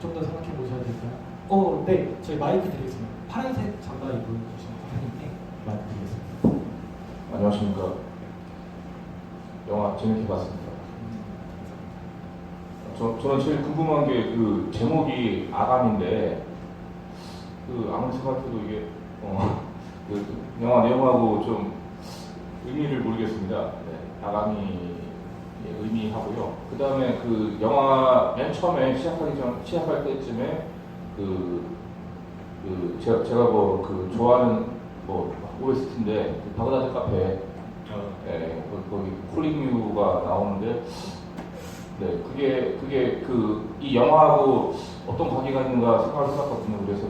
좀 더 생각해 보셔야 될까요? 네, 저희 마이크 드리겠습니다. 파란색 잠바 입으신 선생님께 마이크 드리겠습니다. 안녕하십니까. 영화 재밌게 봤습니다. 저는 제일 궁금한 게 그 제목이 아감인데 아무리 생각해도 이게 그 영화 내용하고 좀 의미를 모르겠습니다. 네, 아감이 의미하고요. 그 다음에 그 영화 맨 처음에 시작할 때쯤에 제가 그 좋아하는 OST인데 그 바그다드 카페 거기 콜링유가 나오는데 네 그게 이 영화하고 어떤 관계가 있는가 생각을 해봤거든요. 그래서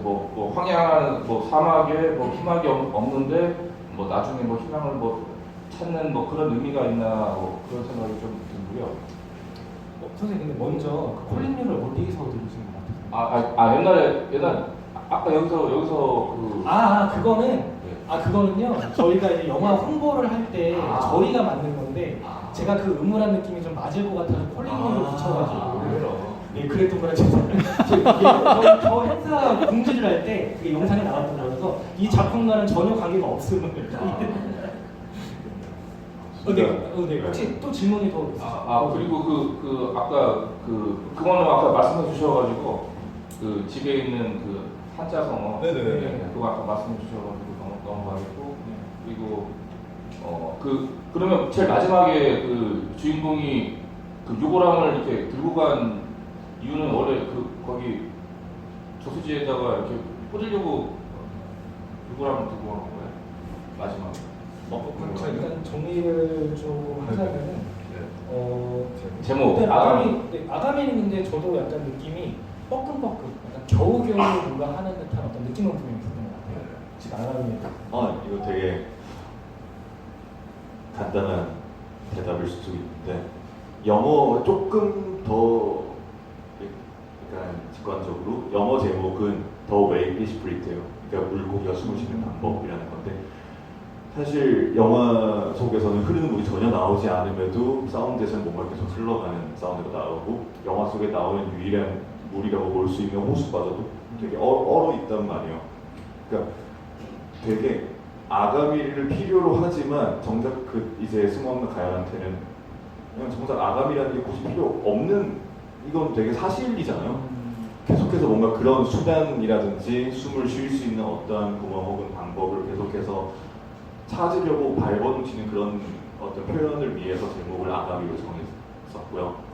황야한 사막에 희망이 없는데 나중에 희망을 찾는 그런 의미가 있나 그런 생각이 좀 들고요. 선생님 근데 먼저 그 콜린유를 어디서 들으신 것 같아요? 옛날 아까 여기서 그거는 네. 그거는요. 저희가 이제 영화 홍보를 할 때 저희가 만든 건데 제가 그 음울한 느낌이 좀 맞을 것 같아서 콜린유를 붙여가지고 네, 그랬던 거라 죄송합니다. 저 행사 공지를 할 때 그게 영상에 나왔던 거라서 이 작품과는 전혀 관계가 없음을 네, 혹시 또 질문이 더 있으실까요? 그리고 아까 그거는 아까 말씀해 주셔가지고 집에 있는 한자성어 네네네. 그거 아까 말씀해 주셔가지고 넘어가겠고 그리고 그러면 제일 마지막에 주인공이 유골함을 이렇게 들고 간 이유는 원래 거기 저수지에다가 이렇게 뿌리려고 유골함을 들고 간 거예요? 마지막에. 일단 정리를 좀 하자면은 제목 아가미는 근데 저도 약간 느낌이 뻐끔뻐끔 약간 겨우겨우 뭔가 하는 듯한 어떤 느낌은 분명히 있었던 것 같아요. 지금 아가미 이거 되게 간단한 대답일 수도 있는데 영어 조금 더 약간 직관적으로 영어 제목은 The Way Fish Breath예요. 그러니까 물고기가 숨을 쉬는 방법이라는 건데 사실 영화 속에서는 흐르는 물이 전혀 나오지 않음에도 사운드에서는 뭔가 계속 흘러가는 사운드가 나오고 영화 속에 나오는 유일한 물이라고 볼 수 있는 호수마저도 되게 얼어 있단 말이에요. 그러니까 되게 아가미를 필요로 하지만 정작 이제 숨어있는 가연한테는 그냥 정작 아가미라는 게 굳이 필요 없는 이건 되게 사실이잖아요. 계속해서 뭔가 그런 수단이라든지 숨을 쉴 수 있는 어떠한 구멍 혹은 방법을 계속해서 찾으려고 발버둥치는 그런 어떤 표현을 위해서 제목을 아가미로 정했었고요.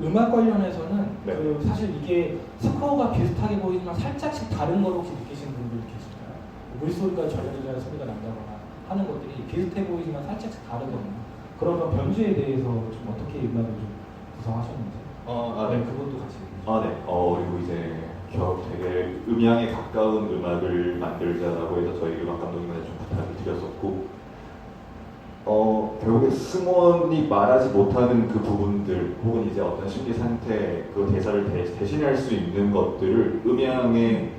음악 관련해서는 네. 사실 이게 스코어가 비슷하게 보이지만 살짝씩 다른 걸 혹시 느끼시는 분들 계실까요? 물소리가 절절절 소리가 난다거나 하는 것들이 비슷해 보이지만 살짝씩 다르거든요. 그런 변주에 대해서 좀 어떻게 음악을 좀 구성하셨는지 네. 그것도 같이 네. 그리고 이제 되게 음향에 가까운 음악을 만들자라고 해서 저희 음악 감독님한테 좀 부탁을 드렸었고 결국에 승원이 말하지 못하는 그 부분들 혹은 이제 어떤 심리 상태 그 대사를 대신할 수 있는 것들을 음향에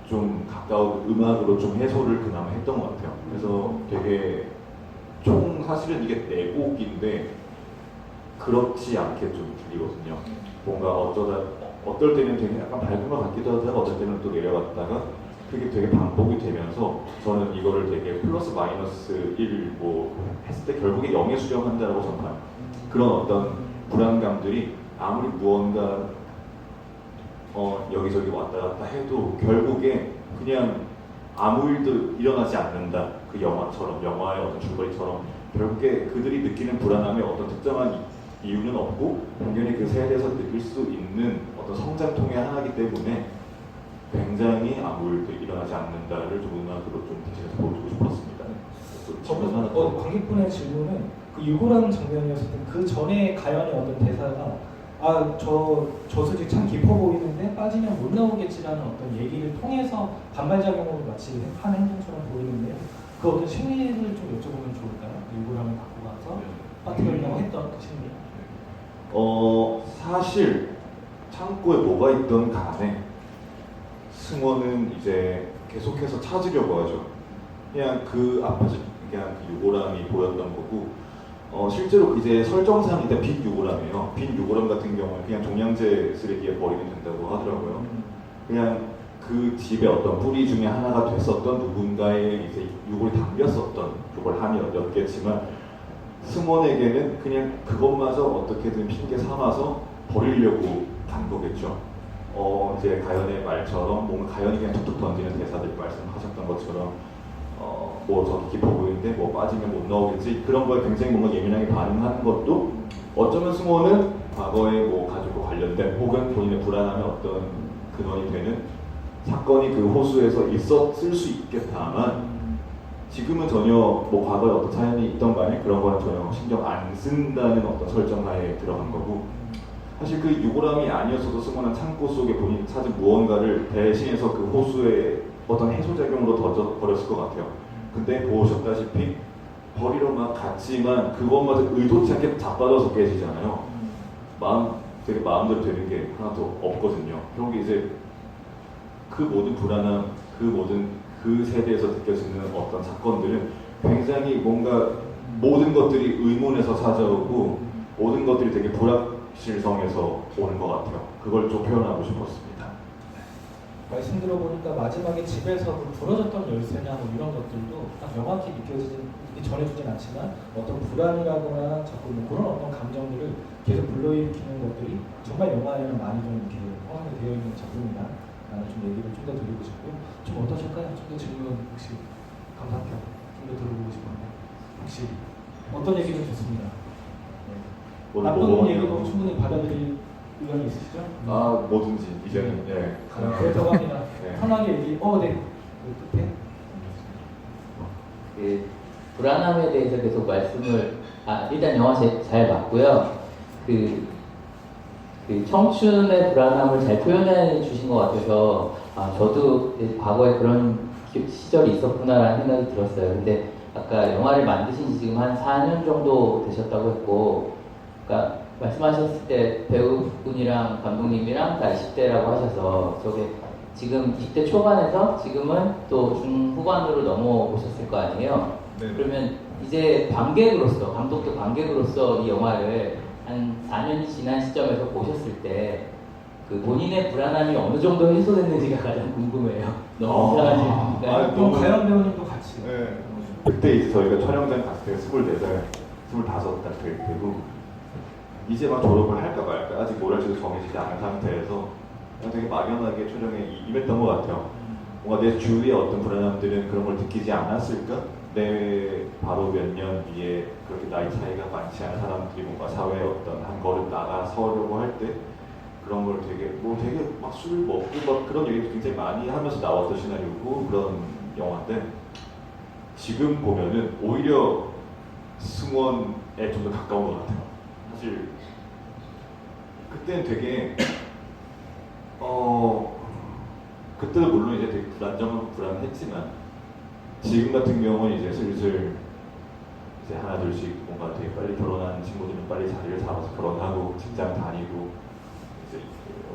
좀 가까운 음악으로 좀 해소를 그나마 했던 것 같아요. 그래서 되게 총 사실은 이게 4곡인데 그렇지 않게 좀 들리거든요. 뭔가 어떨 때는 되게 약간 밝은 것 같기도 하다가 어떨 때는 또 내려갔다가 그게 되게 반복이 되면서 저는 이거를 되게 플러스 마이너스 1 했을 때 결국에 0에 수렴한다라고 저는 봐요. 그런 어떤 불안감들이 아무리 무언가 여기저기 왔다 갔다 해도 결국에 그냥 아무 일도 일어나지 않는다. 그 영화의 어떤 줄거리처럼 결국에 그들이 느끼는 불안함에 어떤 특정한 이유는 없고 당연히 그 세대에서 느낄 수 있는 어떤 성장통의 하나이기 때문에 굉장히 아무 일도 일어나지 않는다를 좀 음악으로 좀 대신해서 보여주고 싶었습니다. 관객분의 질문은 그 유골함 장면이었을 때 그 전에 가연의 어떤 대사가 저수지 참 깊어 보이는데 빠지면 못 나오겠지라는 어떤 얘기를 통해서 반발작용으로 마치 한 행동처럼 보이는데요. 그 어떤 심리를 좀 여쭤보면 좋을까요? 유골함을 갖고 가서 빠뜨리려고 했던 그 심리. 사실 창고에 뭐가 있던 간에 승원은 이제 계속해서 찾으려고 하죠. 그냥 그 앞에서 그냥 그 유골함이 보였던 거고, 실제로 이제 설정상 일단 빈 유골함이에요. 빈 유골함 같은 경우는 그냥 종량제 쓰레기에 버리면 된다고 하더라고요. 그냥 그 집의 어떤 뿌리 중에 하나가 됐었던 누군가의 이제 유골이 담겼었던 유골함이었겠지만, 승원에게는 그냥 그것마저 어떻게든 핑계 삼아서 버리려고 간 거겠죠. 이제 가연의 말처럼 뭔가 가연이 그냥 툭툭 던지는 대사들 말씀하셨던 것처럼 뭐 저기 깊어 보이는데 뭐 빠지면 못 나오겠지, 그런 거에 굉장히 뭔가 예민하게 반응하는 것도 어쩌면 승호는 과거에 뭐 가족과 관련된 혹은 본인의 불안함의 어떤 근원이 되는 사건이 그 호수에서 있었을 수 있겠다만, 지금은 전혀 뭐 과거에 어떤 사연이 있던 간에 그런 거는 전혀 신경 안 쓴다는 어떤 설정하에 들어간 거고, 사실 그 유골함이 아니었어도 승호는 창고 속에 본인이 찾은 무언가를 대신해서 그 호수에 어떤 해소작용으로 던져버렸을 것 같아요. 근데 보셨다시피 버리러 막 갔지만 그것마저 의도치 않게 자빠져서 깨지잖아요. 되게 마음대로 되는 게 하나도 없거든요. 결국 이제 그 모든 불안함, 그 모든 그 세대에서 느껴지는 어떤 사건들은 굉장히 뭔가 모든 것들이 의문에서 찾아오고 모든 것들이 되게 불확실성에서 오는 것 같아요. 그걸 좀 표현하고 싶었습니다. 말씀 들어보니까 마지막에 집에서 그 부러졌던 열쇠나 뭐 이런 것들도 딱 명확히 전해주진 않지만 어떤 불안이라거나 자꾸 뭐 그런 어떤 감정들을 계속 불러일으키는 것들이 정말 영화에는 많이 좀 이렇게 포함이 되어 있는 작품이다 라는 좀 얘기를 좀 더 드리고 싶고, 좀 어떠실까요? 좀 더 질문 혹시 감사평 좀 더 들어보고 싶은데 혹시 어떤 얘기든 좋습니다. 네. 나쁜 얘기도 충분히 받아들일 의견이 있으시죠? 뭐든지 이제는 그렇다고 합니다. 네. 편하게 얘기. 네. 그 끝에. 그 불안함에 대해서 계속 말씀을 일단 영화 잘 봤고요. 그 청춘의 불안함을 잘 표현해 주신 것 같아서 저도 과거에 그런 시절이 있었구나라는 생각이 들었어요. 근데 아까 영화를 만드신 지 지금 한 4년 정도 되셨다고 했고, 그러니까 말씀하셨을 때 배우분이랑 감독님이랑 다 20대라고 하셔서 저게 지금 20대 초반에서 지금은 또 중후반으로 넘어오셨을 거 아니에요. 네. 그러면 이제 관객으로서, 감독도 관객으로서 이 영화를 한 4년이 지난 시점에서 보셨을 때 그 본인의 불안함이 어느 정도 해소됐는지가 가장 궁금해요. 너무 이상하시니까. 또 가연 배우님도 같이. 네. 그때 이제 저희가 촬영장 갔을 때 24살, 25살 될 때고 이제 막 졸업을 할까 말까 아직 뭘 할지도 정해지지 않은 상태에서 그냥 되게 막연하게 촬영에 임했던 것 같아요. 뭔가 내 주위의 어떤 불안함들은 그런 걸 느끼지 않았을까? 내 바로 몇 년 뒤에 그렇게 나이 차이가 많지 않은 사람들이 뭔가 사회에 어떤 한 걸음 나가서려고 할 때 그런 걸 되게 막 술 먹고 막 그런 얘기도 굉장히 많이 하면서 나왔던 시나리오고 그런 영화인데, 지금 보면은 오히려 승원에 좀 더 가까운 것 같아요. 사실 그때는 되게 그때도 물론 이제 되게 불안했지만 지금 같은 경우는 이제 슬슬 이제 하나 둘씩 뭔가 되게 빨리 결혼하는 친구들은 빨리 자리를 잡아서 결혼하고 직장 다니고 이제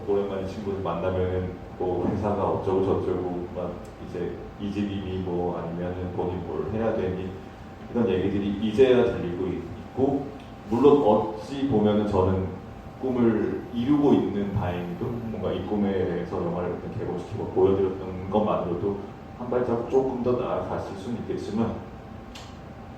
오랜만에 친구들 만나면은 뭐 회사가 어쩌고 저쩌고 막 이제 이 집이니 뭐 아니면은 본인 뭘 해야 되니 이런 얘기들이 이제야 들리고 있고, 물론 어찌 보면은 저는 꿈을 이루고 있는 다행히도 뭔가 이 꿈에 대해서 영화를 개봉시키고 보여드렸던 것만으로도 한 발자국 조금 더 나아갔을 수는 있겠지만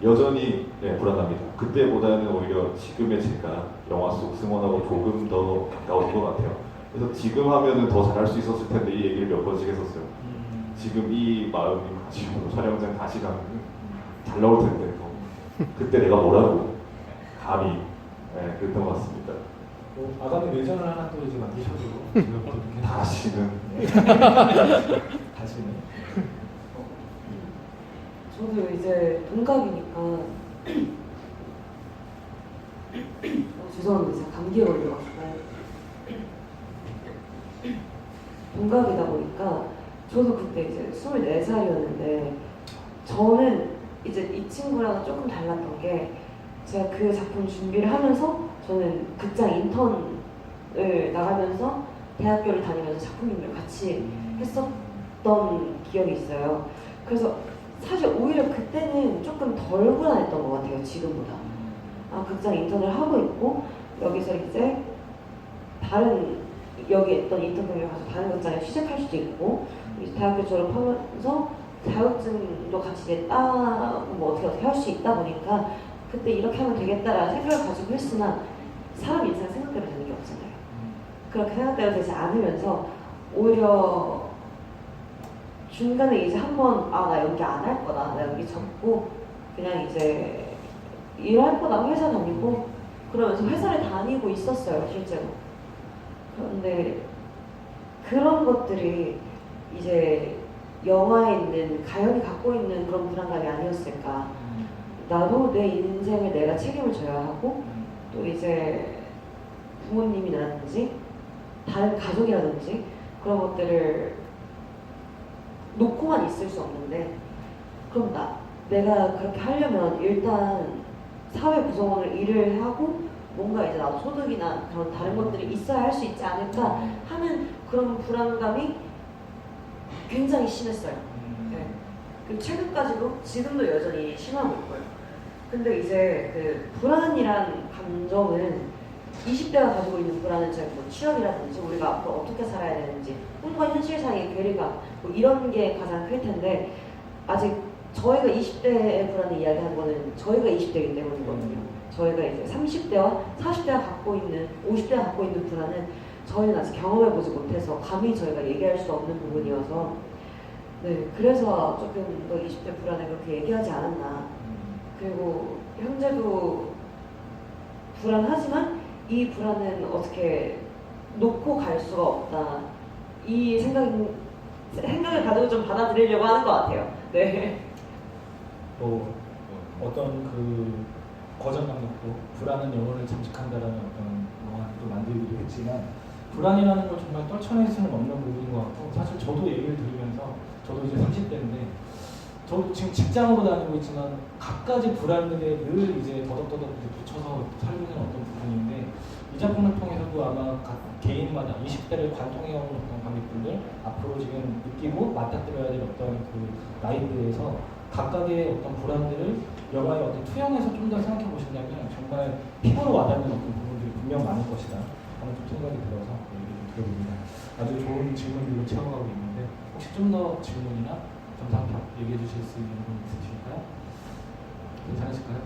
여전히 불안합니다. 그때보다는 오히려 지금의 제가 영화 속 승원하고 조금 더 가까운 것 같아요. 그래서 지금 하면은 더 잘할 수 있었을 텐데 이 얘기를 몇 번씩 했었어요. 지금 이 마음이 가지고 촬영장 다시 가면 잘 나올 텐데 그때 내가 뭐라고 감히 그랬던 것 같습니다. 아가미 외전을 하나 또 이제 만드셔도 다시는 다시는. 저도 이제 동갑이니까 죄송합니다. 제가 감기에 걸려가지고 동갑이다 보니까 저도 그때 이제 24살이었는데 저는 이제 이 친구랑 조금 달랐던 게 제가 그 작품 준비를 하면서 저는 극장 인턴을 나가면서 대학교를 다니면서 작품님을 같이 했었 봤던 기억이 있어요. 그래서 사실 오히려 그때는 조금 덜 불안했던 것 같아요. 지금보다. 아, 극장 인턴을 하고 있고 여기서 이제 다른 여기 있던 인턴 경력을 가서 다른 극장에 취직할 수도 있고 이제 대학교 졸업하면서 자격증도 같이 이제 뭐 어떻게 할 수 있다 보니까 그때 이렇게 하면 되겠다라는 생각을 가지고 했으나 사람 인생 생각대로 되는 게 없잖아요. 그렇게 생각대로 되지 않으면서 오히려 중간에 이제 한번 아 나 연기 안 할 거다, 나 연기 접고 그냥 이제 일할 거다 회사 다니고 그러면서 회사를 다니고 있었어요 실제로. 그런데 그런 것들이 이제 영화에 있는 가연이 갖고 있는 그런 불안감이 아니었을까. 나도 내 인생을 내가 책임을 져야 하고 또 이제 부모님이라든지 다른 가족이라든지 그런 것들을 놓고만 있을 수 없는데 그럼 내가 그렇게 하려면 일단 사회 구성원을 일을 하고 뭔가 이제 나도 소득이나 그런 다른 것들이 있어야 할 수 있지 않을까 하는 그런 불안감이 굉장히 심했어요. 네. 그리고 최근까지도 지금도 여전히 심하고 있고요. 근데 이제 그 불안이란 감정은 20대가 가지고 있는 불안은 이제 뭐 취업이라든지 우리가 앞으로 어떻게 살아야 되는지 꿈과 현실 사이의 괴리감 뭐 이런 게 가장 클 텐데 아직 저희가 20대의 불안을 이야기하는 거는 저희가 20대이기 때문이거든요. 저희가 이제 30대와 40대가 갖고 있는 50대가 갖고 있는 불안은 저희는 아직 경험해보지 못해서 감히 저희가 얘기할 수 없는 부분이어서 네 그래서 조금 더 20대 불안을 그렇게 얘기하지 않았나. 그리고 현재도 불안하지만 이 불안은 어떻게 놓고 갈 수가 없다. 이 생각을 가지고 좀 받아들이려고 하는 것 같아요. 네. 또 어떤 그 거장감독도 불안은 영혼을 잠식한다라는 어떤 영화도 만들기도 했지만 불안이라는 걸 정말 떨쳐낼 수는 없는 부분인 것 같고 사실 저도 얘기를 들으면서 저도 이제 30대인데 저도 지금 직장으로 다니고 있지만 갖가지 불안들에 늘 이제 더덕더덕 이제 붙여서 살고 있는 어떤 부분인데 이 작품을 통해서도 아마 각 개인마다 20대를 관통해온 어떤 관객분들 앞으로 지금 느끼고 맞닥뜨려야 될 어떤 그 나이대에서 각각의 어떤 불안들을 영화의 어떤 투영해서 좀 더 생각해 보신다면 정말 피부로 와닿는 어떤 부분들이 분명 많을 것이다 하는 좀 생각이 들어서 얘기를 좀 들어봅니다. 아주 좋은 질문들로 채워가고 있는데 혹시 좀 더 질문이나 점상평 얘기해 주실 수 있는 분 있으실까요? 괜찮으실까요?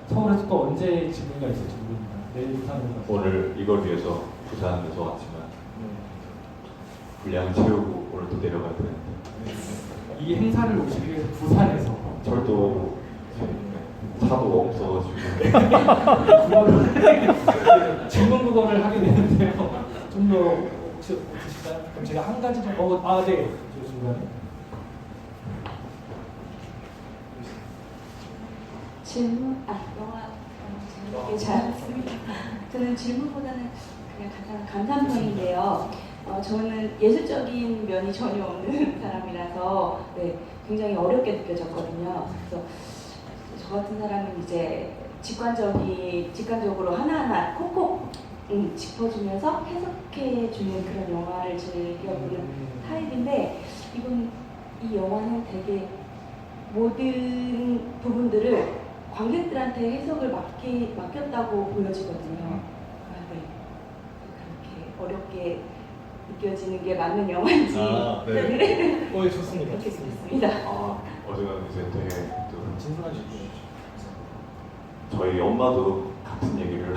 서울에서 또 언제 질문가 있을지 모릅니다. 내일 부산으로 가서 오늘 이걸 위해서 부산에서 왔지만 분량 채우고 오늘 또 내려가야 되는데 이 행사를 오시기 위해서 부산에서 철도 차도 없어가지고 질문 그거를 하게 되는데요. 좀 더 혹시 없으실까요? 그럼 제가 한 가지 좀 네. 저 중간에 영화 재밌게 잘 봤습니다. 저는 질문보다는 그냥 가장 감상평인데요. 저는 예술적인 면이 전혀 없는 사람이라서 네, 굉장히 어렵게 느껴졌거든요. 그래서 저 같은 사람은 이제 직관적으로 하나하나 콕콕 짚어주면서 해석해주는 그런 영화를 즐겨보는 타입인데 이 영화는 되게 모든 부분들을 관객들한테 해석을 맡겼다고 보여지거든요. 네. 그렇게 어렵게 느껴지는 게 맞는 영화인지 네. 좋습니다. 그렇게 생각했습니다. 어제는 이제 되게 또 진솔하시고 저희 엄마도 같은 얘기를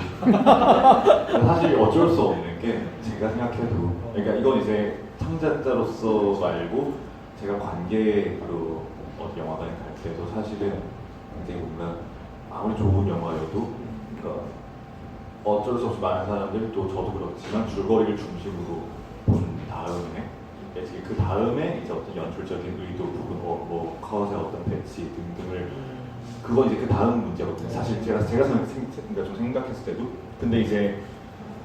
사실 어쩔 수 없는 게 제가 생각해도 그러니까 이건 이제 창작자로서 말고 제가 관객으로 어디 영화관에 갈 때도 사실은 굉장히 뭔가 아무리 좋은 영화여도 그러니까 어쩔 수 없이 많은 사람들 또 저도 그렇지만 줄거리를 중심으로 본 다음에 이제 그 다음에 이제 어떤 연출적인 의도 부분 뭐 컷의 어떤 배치 등등을 그건 이제 그 다음 문제거든요. 사실 제가 좀 생각했을 때도 근데 이제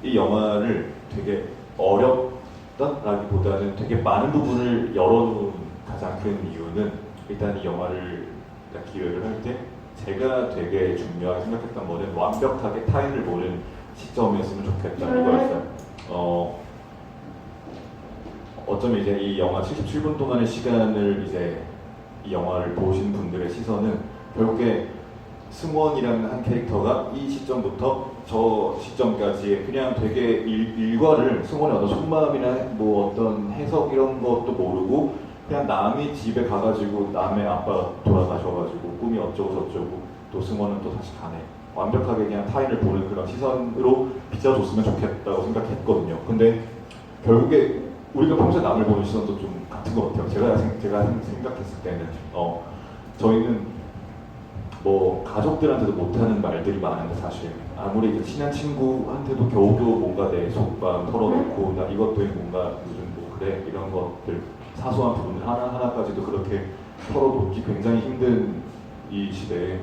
이 영화를 되게 어렵다라기보다는 되게 많은 부분을 열어놓은 가장 큰 이유는 일단 이 영화를 기획을 할 때 제가 되게 중요하게 생각했던 거는 완벽하게 타인을 보는 시점이었으면 좋겠다 이거였어요. 어쩌면 이제 이 영화 77분 동안의 시간을 이제 이 영화를 보신 분들의 시선은 결국에 승원이라는 한 캐릭터가 이 시점부터 저 시점까지 그냥 되게 일과를 승원의 어떤 속마음이나 뭐 어떤 해석 이런 것도 모르고 그냥 남이 집에 가가지고 남의 아빠가 돌아가셔가지고 꿈이 어쩌고 저쩌고 또 승원은 또 다시 가네. 완벽하게 그냥 타인을 보는 그런 시선으로 비춰줬으면 좋겠다고 생각했거든요. 근데 결국에 우리가 평소에 남을 보는 시선도 좀 같은 것 같아요. 제가 생각했을 때는 저희는 뭐 가족들한테도 못하는 말들이 많은데 사실 아무리 친한 친구한테도 겨우겨우 뭔가 내 속마음 털어놓고 나 이것 때문에 뭔가 요즘 뭐 그래 이런 것들 사소한 부분 하나하나까지도 그렇게 털어놓기 굉장히 힘든 이 시대에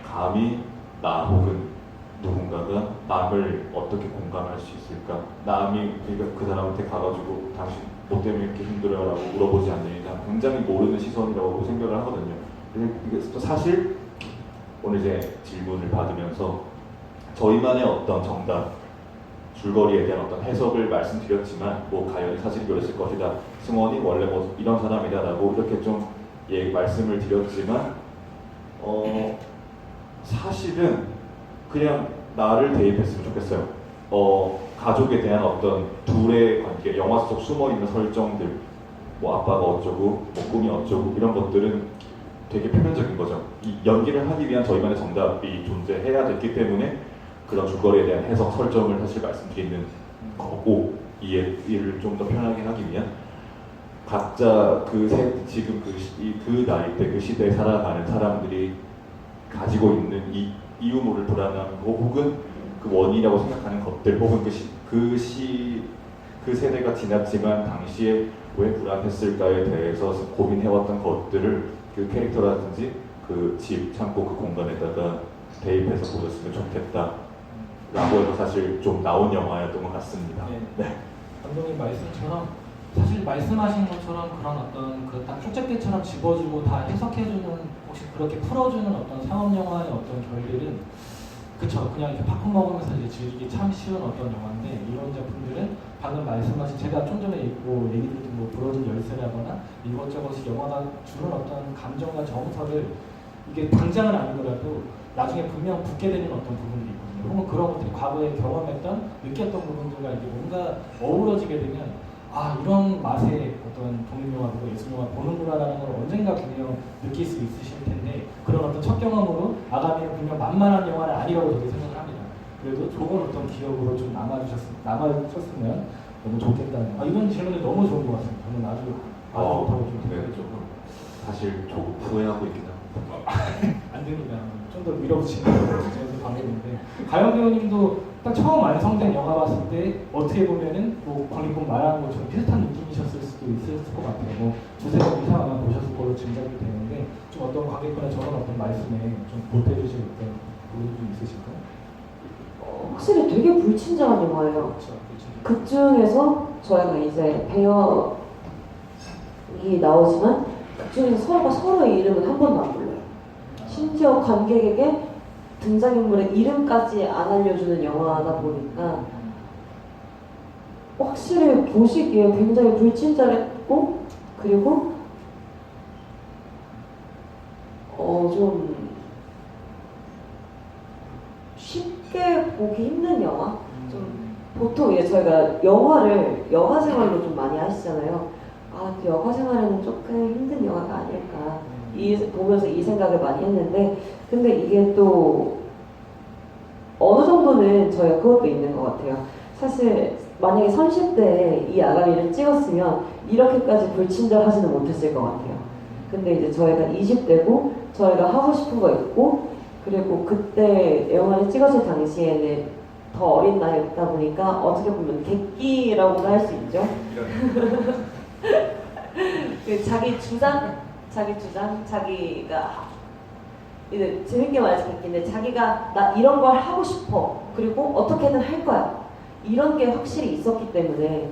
감히 나 혹은 누군가가 남을 어떻게 공감할 수 있을까? 남이 그러니까 그 사람한테 가가지고 당신 뭐 때문에 이렇게 힘들어라고 물어보지 않는 이상 굉장히 모르는 시선이라고 생각을 하거든요. 이게 또 사실 오늘 이제 질문을 받으면서 저희만의 어떤 정답, 줄거리에 대한 어떤 해석을 말씀드렸지만 뭐 가연이 사실이 그랬을 것이다. 승원이 원래 뭐 이런 사람이다라고 이렇게 좀 말씀을 드렸지만 사실은 그냥 나를 대입했으면 좋겠어요. 가족에 대한 어떤 둘의 관계, 영화 속 숨어있는 설정들, 뭐 아빠가 어쩌고, 뭐 꿈이 어쩌고 이런 것들은 되게 표면적인 거죠. 이 연기를 하기 위한 저희만의 정답이 존재해야 됐기 때문에 그런 줄거리에 대한 해석, 설정을 사실 말씀드리는 거고 이해를 좀 더 편하게 하기 위한 각자 지금 그 나이 때 그 시대에 살아가는 사람들이 가지고 있는 이 이유 모를 불안함 혹은 그 원인이라고 생각하는 것들 혹은 그 세대가 지났지만 당시에 왜 불안했을까에 대해서 고민해왔던 것들을 그 캐릭터라든지 그 집, 창고 그 공간에다가 대입해서 보셨으면 좋겠다라고 해서 사실 좀 나온 영화였던 것 같습니다. 네. 감독님 말씀처럼 사실 말씀하신 것처럼 그런 어떤 그 딱 쪽집게처럼 집어주고 다 해석해주는 혹시 그렇게 풀어주는 어떤 상업 영화의 어떤 결들은 그쵸 그냥 이렇게 팝콘 먹으면서 이제 즐기기 참 쉬운 어떤 영화인데 이런 작품들은 방금 말씀하신 제가 좀 전에 읽고 얘기 들은 뭐 부러진 열쇠라거나 이것저것이 영화가 주는 어떤 감정과 정서를 이게 당장은 아니더라도 나중에 분명 붙게 되는 어떤 부분들이 있거든요. 혹은 그런 것들이 과거에 경험했던 느꼈던 부분들과 이게 뭔가 어우러지게 되면 아 이런 맛의 어떤 독립영화 그리고 예술영화 보는구나라는 걸 언젠가 분명 느낄 수 있으실 텐데 그런 어떤 첫 경험으로 아가미는 분명 만만한 영화는 아니라고 저도 생각을 합니다. 그래도 좋은 어떤 기억으로 좀 남아주셨으면 너무 좋겠다는 이번 질문이 너무 좋은 것 같습니다. 저는 아주 좋다고 좀 생각했죠. 사실 조금 후회하고 있긴 합니다. 안 됩니다. 좀 더 밀어붙이는 제 방법인데 가연 배우님도 딱 처음 완성된 영화 봤을 때 어떻게 보면은 뭐 광림군 말하는 것처럼 비슷한 느낌이셨을 수도 있을 것 같아요. 뭐 두세 번 이상 아마 보셨을 걸로 짐작이 되는데 좀 어떤 관객분의 저런 어떤 말씀에 좀 보태주실 어떤 부분이 좀 있으실까요? 확실히 되게 불친절한 영화예요. 그렇죠. 극 중에서 저희가 이제 배역이 나오지만 극 중에서 서로가 서로의 이름은 한 번도 안 불러요. 심지어 관객에게 등장인물의 이름까지 안 알려주는 영화다 보니까 확실히 보시기에 굉장히 불친절했고 그리고 좀 쉽게 보기 힘든 영화? 좀 보통 이제 저희가 여가 생활로 좀 많이 하시잖아요. 그 여가 생활에는 조금 힘든 영화가 아닐까 보면서 이 생각을 많이 했는데 근데 이게 또 어느 정도는 저희가 그것도 있는 것 같아요. 사실 만약에 30대에 이 아가미를 찍었으면 이렇게까지 불친절하지는 못했을 것 같아요. 근데 이제 저희가 20대고 저희가 하고 싶은 거 있고 그리고 그때 영화를 찍었을 당시에는 더 어린 나이였다 보니까 어떻게 보면 객기라고도 할 수 있죠. 자기 주장, 자기가 이제 재밌게 말씀드리는데 자기가 나 이런 걸 하고 싶어 그리고 어떻게든 할 거야 이런 게 확실히 있었기 때문에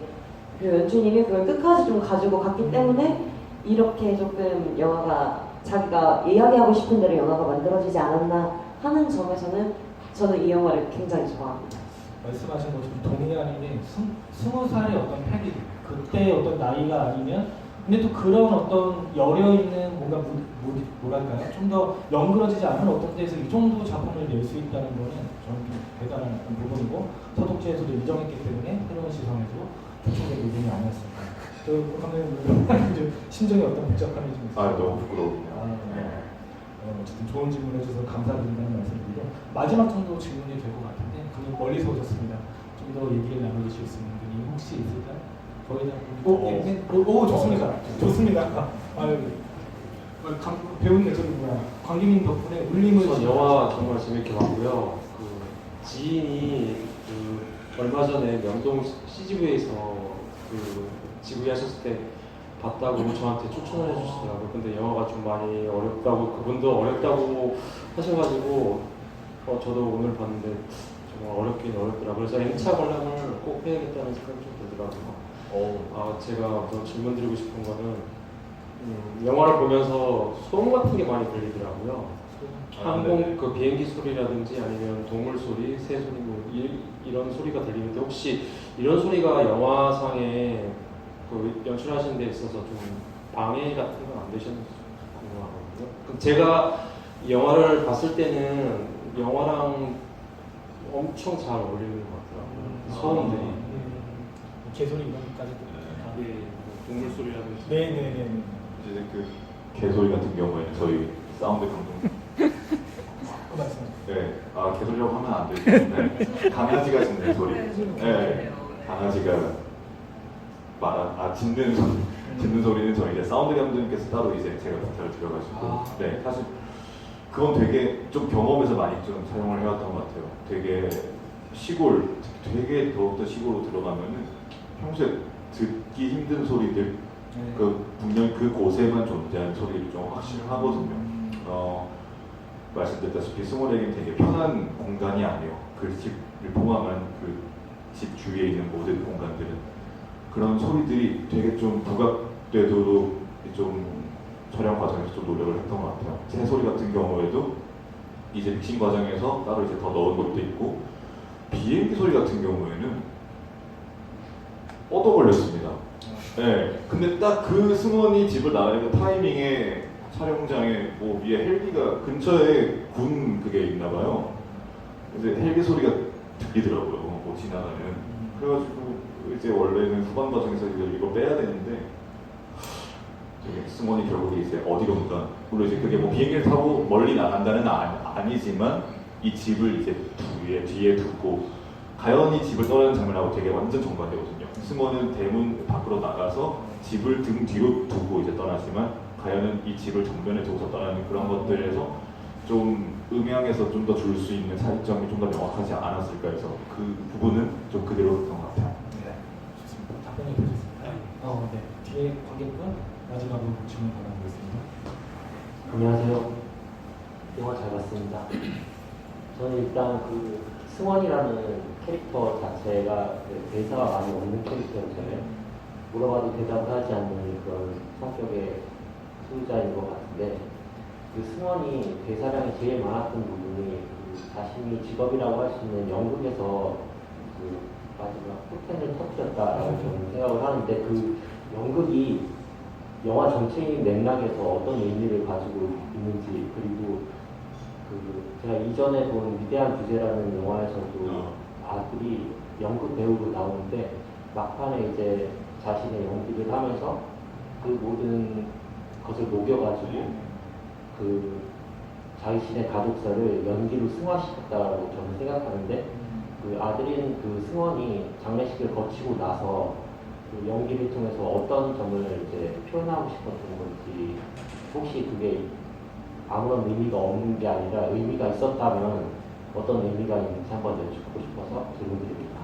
그리고 연출님이 그걸 끝까지 좀 가지고 갔기 때문에 이렇게 조금 영화가 자기가 이야기하고 싶은 대로 영화가 만들어지지 않았나 하는 점에서는 저는 이 영화를 굉장히 좋아합니다. 말씀하신 것처럼 동의하는 게 20살의 어떤 패기, 그때의 어떤 나이가 아니면 근데 또 그런 어떤 여려있는 뭔가 뭐랄까요? 좀 더 연그러지지 않은 어떤 데에서 이 정도 작품을 낼 수 있다는 거는 저는 좀 대단한 어떤 부분이고 서독제에서도 인정했기 때문에 새로운 시선에서 초청된 부분이 아니었을까. 저 감독님 심정이 어떤 복잡함이 좀 있어요. 아, 너무 부끄러워요. 네. 어쨌든 좋은 질문 해주셔서 감사드린다는 말씀드리고 마지막 정도 질문이 될 것 같은데 그분 멀리서 오셨습니다. 좀 더 얘기를 나눠주실 수 있는 분이 혹시 있을까요? 오, 좋습니다. 좋습니다. 아유, 배우님 저기 뭐야 광기민 덕분에 울림을 우선 영화 정말 재밌게 봤고요. 그 지인이 그 얼마 전에 명동 CGV에서 그 GV 하셨을 때 봤다고 저한테 추천을 해주시더라고요. 근데 영화가 좀 많이 어렵다고 그분도 어렵다고 하셔가지고 저도 오늘 봤는데 정말 어렵긴 어렵더라고요. 그래서 N차 관람을 꼭 해야겠다는 생각이 좀 들더라고요. 제가 더 질문 드리고 싶은 거는 영화를 보면서 소음 같은 게 많이 들리더라고요. 항공 그 비행기 소리라든지 아니면 동물 소리, 새 소리 뭐 이런 소리가 들리는데 혹시 이런 소리가 영화상에 그 연출하시는 데 있어서 좀 방해 같은 건 안 되셨는지 궁금하거든요. 그럼 제가 이 영화를 봤을 때는 영화랑 엄청 잘 어울리는 것 같더라고요. 소음들이. 개소리 이런 것까지 예, 동물 소리라든지. 네네네. 이제 그 개소리 같은 경우에는 저희 사운드 감독 그 말씀. 네, 개소리라고 하면 안 되는데 강아지가 짖는 소리. 네, 강아지가 짖는 소리는 저희 이제 사운드 감독님께서 따로 이제 제가 부탁을 드려가지고 네, 사실 그건 되게 좀 경험에서 많이 좀 사용을 해왔던 것 같아요. 되게 시골, 되게 더욱더 시골로 들어가면은 평소에 듣기 힘든 소리들, 그 분명히 그 곳에만 존재하는 소리를 좀 확실하거든요. 말씀드렸다시피 스몰에겐 되게 편한 공간이 아니에요. 그 집을 포함한 그 집 주위에 있는 모든 공간들은 그런 소리들이 되게 좀 부각되도록 좀 촬영 과정에서 좀 노력을 했던 것 같아요. 새 소리 같은 경우에도 이제 믹싱 과정에서 따로 이제 더 넣은 것도 있고 비행기 소리 같은 경우에는 얻어 걸렸습니다. 네, 근데 딱 그 승원이 집을 나가는 타이밍에 촬영장에 뭐 위에 헬기가 근처에 군 그게 있나 봐요. 이제 헬기 소리가 들리더라고요. 뭐 지나가는. 그래가지고 이제 원래는 후반 과정에서 이걸 빼야 되는데 승원이 결국에 이제 어디론가 물론 이제 그게 뭐 비행기를 타고 멀리 나간다는 아니지만 이 집을 이제 뒤에 두고 가연이 집을 떠나는 장면하고 되게 완전 정반대거든요. 승원은 대문 밖으로 나가서 집을 등 뒤로 두고 이제 떠나지만 가연은 이 집을 정면에 두고서 떠나는 그런 것들에서 좀 음향에서 좀 더 줄 수 있는 차이점이 좀 더 명확하지 않았을까 해서 그 부분은 좀 그대로였던 것 같아요. 네, 좋습니다. 답변이 되셨습니다. 네. 뒤에 관객분 마지막으로 질문 바라보겠습니다. 안녕하세요. 영화 잘 봤습니다. 저는 일단 그 승원이라는 캐릭터 자체가 대사가 많이 없는 캐릭터였잖아요. 물어봐도 대답을 하지 않는 그런 성격의 소유자인 것 같은데 그 승원이 대사량이 제일 많았던 부분이 그 자신이 직업이라고 할 수 있는 연극에서 그 마지막 포텐을 터뜨렸다라고 저는 생각을 하는데 그 연극이 영화 전체의 맥락에서 어떤 의미를 가지고 있는지 그리고 그 제가 이전에 본 위대한 주제라는 영화에서도 아들이 연극 배우로 나오는데 막판에 이제 자신의 연기를 하면서 그 모든 것을 녹여가지고 그 자신의 가족사를 연기로 승화시켰다고 저는 생각하는데 그 아들인 그 승원이 장례식을 거치고 나서 그 연기를 통해서 어떤 점을 이제 표현하고 싶었던 건지 혹시 그게 아무런 의미가 없는 게 아니라 의미가 있었다면 어떤 의미가 있는지 한번 여쭙고 싶어서 질문드립니다.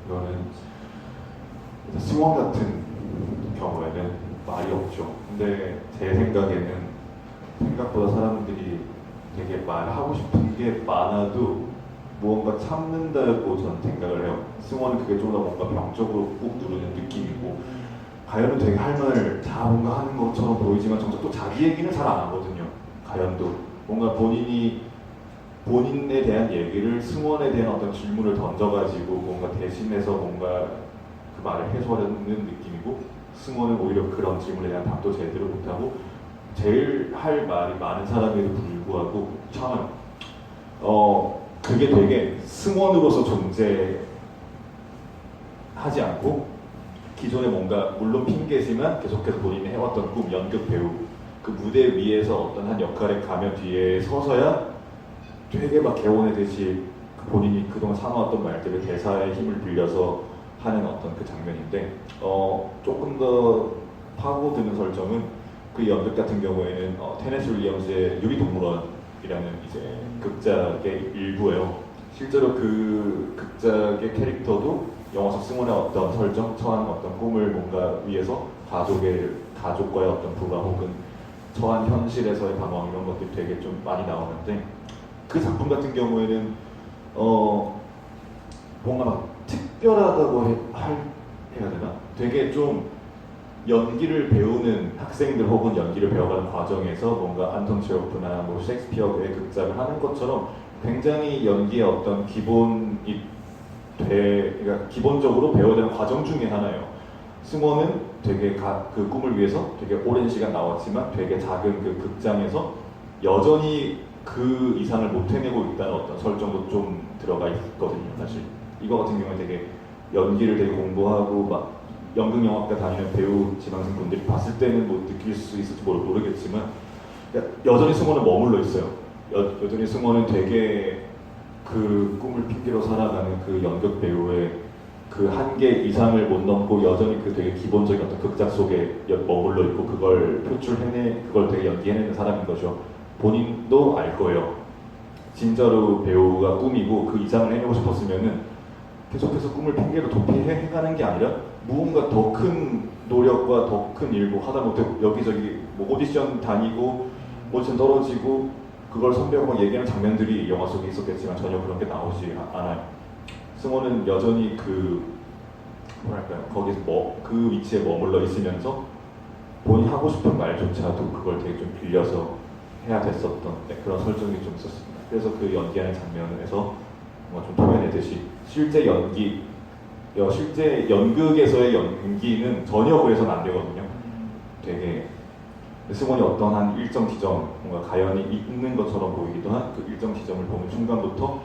이거는 승원 같은 경우에는 말이 없죠. 근데 제 생각에는 생각보다 사람들이 되게 말하고 싶은 게 많아도 무언가 참는다고 저는 생각을 해요. 승원은 그게 좀 더 뭔가 병적으로 꾹 누르는 느낌이고 가연은 되게 할 말을 다 뭔가 하는 것처럼 보이지만 정작 또 자기 얘기는 잘 안 하거든요. 가연도 뭔가 본인이 본인에 대한 얘기를 승원에 대한 어떤 질문을 던져가지고 뭔가 대신해서 뭔가 그 말을 해소하려는 느낌이고, 승원은 오히려 그런 질문에 대한 답도 제대로 못하고 제일 할 말이 많은 사람에도 불구하고 참 그게 되게 승원으로서 존재하지 않고 기존에 뭔가 물론 핑계지만 계속해서 본인이 해왔던 꿈, 연극 배우, 그 무대 위에서 어떤 한 역할에 가면 뒤에 서서야 되게 막 개원해듯이 본인이 그동안 사놓았던 말들을 대사의 힘을 빌려서 하는 어떤 그 장면인데, 조금 더 파고드는 설정은 그 연극 같은 경우에는 테네시 윌리엄스의 유리동물원이라는 이제 극작의 일부예요. 실제로 그 극작의 캐릭터도 영화 속 승원의 어떤 설정, 처한 어떤 꿈을 뭔가 위해서 가족과의 어떤 부가 혹은 처한 현실에서의 방황 이런 것들이 되게 좀 많이 나오는데, 그 작품 같은 경우에는 뭔가 막 특별하다고 해야 되나? 되게 좀 연기를 배우는 학생들 혹은 연기를 배워가는 과정에서 뭔가 안톤 체호프나 뭐 셰익스피어의 극작을 하는 것처럼 굉장히 연기의 어떤 그러니까 기본적으로 배워야 되는 과정 중에 하나예요. 승원은 되게 그 꿈을 위해서 되게 오랜 시간 나왔지만 되게 작은 그 극장에서 여전히 그 이상을 못 해내고 있다는 어떤 설정도 좀 들어가 있거든요. 사실 이거 같은 경우에 되게 연기를 되게 공부하고 막 연극영화과 다니는 배우 지망생 분들이 봤을 때는 뭐 느낄 수 있을지 모르겠지만 여전히 승원은 머물러 있어요. 여전히 승원은 되게 그 꿈을 핑계로 살아가는 그 연극 배우의 그 한계 이상을 못 넘고 여전히 그 되게 기본적인 어떤 극작 속에 머물러 있고 그걸 그걸 되게 연기해내는 사람인 거죠. 본인도 알 거예요. 진짜로 배우가 꿈이고 그 이상을 해내고 싶었으면은 계속해서 꿈을 핑계로 도피해가는 게 아니라 무언가 더 큰 노력과 더 큰 일고 하다못해 여기저기 뭐 오디션 다니고 오디션 떨어지고 그걸 선배하고 얘기하는 장면들이 영화 속에 있었겠지만 전혀 그런 게 나오지 않아요. 승원은 여전히 거기서 그 위치에 머물러 있으면서 본인이 하고 싶은 말조차도 그걸 되게 좀 빌려서 해야 됐었던 그런 설정이 좀 있었습니다. 그래서 그 연기하는 장면에서 뭔가 좀 표현했듯이 실제 연극에서의 연기는 전혀 그래서는 안 되거든요. 되게 승원이 어떤 한 일정 지점, 뭔가 가연이 있는 것처럼 보이기도 한 그 일정 지점을 보는 순간부터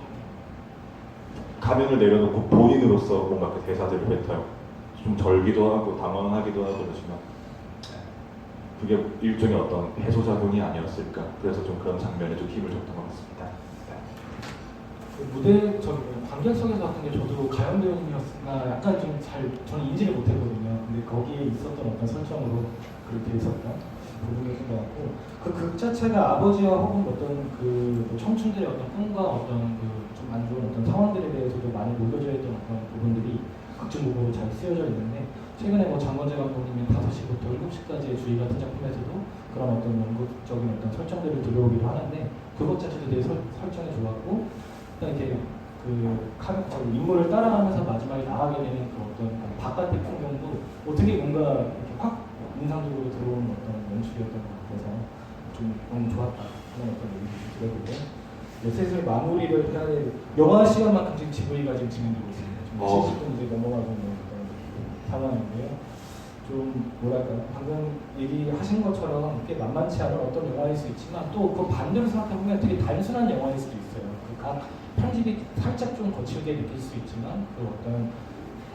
가면을 내려놓고 본인으로서 뭔가 그 대사들을 뱉어요. 좀 절기도 하고 당황하기도 하고 그러지만 그게 일종의 어떤 해소작용이 아니었을까. 그래서 좀 그런 장면에 좀 힘을 줬던 것 같습니다. 무대 관객석에서 같은 게 저도 가연 배우님이었으나 약간 좀 저는 인지를 못했거든요. 근데 거기에 있었던 어떤 설정으로 그렇게 있었던 부분이었던 것 같고, 그 극 자체가 아버지와 혹은 어떤 그 청춘들의 어떤 꿈과 어떤 그 좀 안 좋은 어떤 상황들에 대해서도 많이 녹여져 있던 어떤 부분들이 극중부부로 잘 쓰여져 있는데, 최근에 뭐 장건재 감독님이 5시부터 7시까지의 주의 같은 작품에서도 그런 어떤 연극적인 어떤 설정들을 들여오기도 하는데 그것 자체도 되게 설정이 좋았고, 이렇게 인물을 따라가면서 마지막에 나가게 되는 그 어떤 바깥의 풍경도 어떻게 뭔가 이렇게 확 인상적으로 들어오는 어떤 연출이었던 것 같아서 좀 너무 좋았다 그런 어떤 얘기를 들어보고, 슬슬 마무리를 해야 될 영화 시간만큼 지금 지브이가 지금 진행되고 있습니다. 지금 70분 이제 넘어가고 있는 상황인데요. 좀 뭐랄까 방금 얘기하신 것처럼 꽤 만만치 않은 어떤 영화일 수 있지만 또 그 반대로 생각해보면 되게 단순한 영화일 수도 있어요. 각 편집이 살짝 좀 거칠게 느낄 수 있지만 그 어떤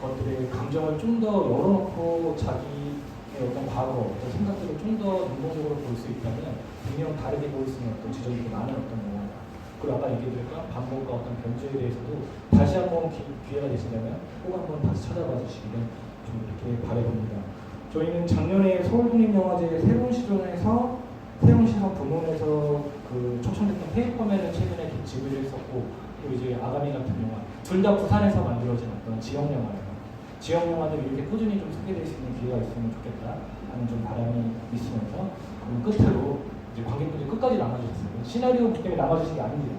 것들의 감정을 좀 더 열어놓고 자기의 어떤 과거, 어떤 생각들을 좀 더 능동적으로 볼 수 있다면 분명 다르게 보일 수 있는 어떤 지점이 많은 어떤 영화다. 그리고 아까 얘기드렸던 반복과 어떤 변주에 대해서도 다시 한번 기회가 되신다면 꼭 한번 다시 찾아봐 주시기를 좀 이렇게 바라봅니다. 저희는 작년에 서울국립영화제 새로운 시선에서 부문에서 그 초청됐던 페이퍼맨을 최근에 기획을 했었고, 또 이제 아가미 같은 영화 둘 다 부산에서 만들어진 어떤 지역 영화예요. 지역 영화들이 이렇게 꾸준히 좀 소개될 수 있는 기회가 있으면 좋겠다 하는 좀 바람이 있으면서 끝으로 이제 관객분들이 끝까지 남아주셨어요. 시나리오 때문에 남아주신 게 아닙니다.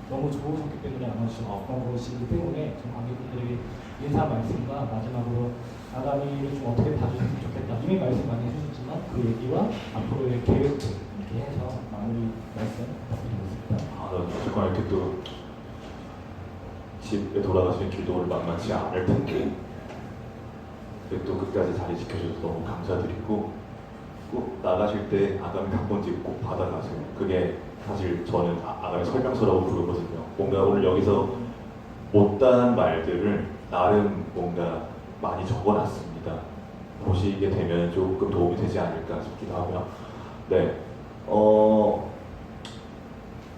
너무 좋으셨기 때문에 남아주셨던 것이기 때문에 좀 관객분들에게 인사 말씀과 마지막으로 아가미를 좀 어떻게 봐주셨으면 좋겠다. 이미 말씀 많이 해주셨지만 그 얘기와 앞으로의 계획들 이렇게 해서 마무리 말씀 부탁드리겠습니다. 나 어쨌거나 이렇게 또 집에 돌아가시는 길도 만만치 않을 텐데 또 끝까지 자리 지켜줘서 너무 감사드리고 꼭 나가실 때 아가미 각본집 꼭 받아가세요. 그게 사실 저는 아가미 설명서라고 부르거든요. 뭔가 오늘 여기서 못다한 말들을 나름 뭔가 많이 적어놨습니다. 보시게 되면 조금 도움이 되지 않을까 싶기도 하고요. 네,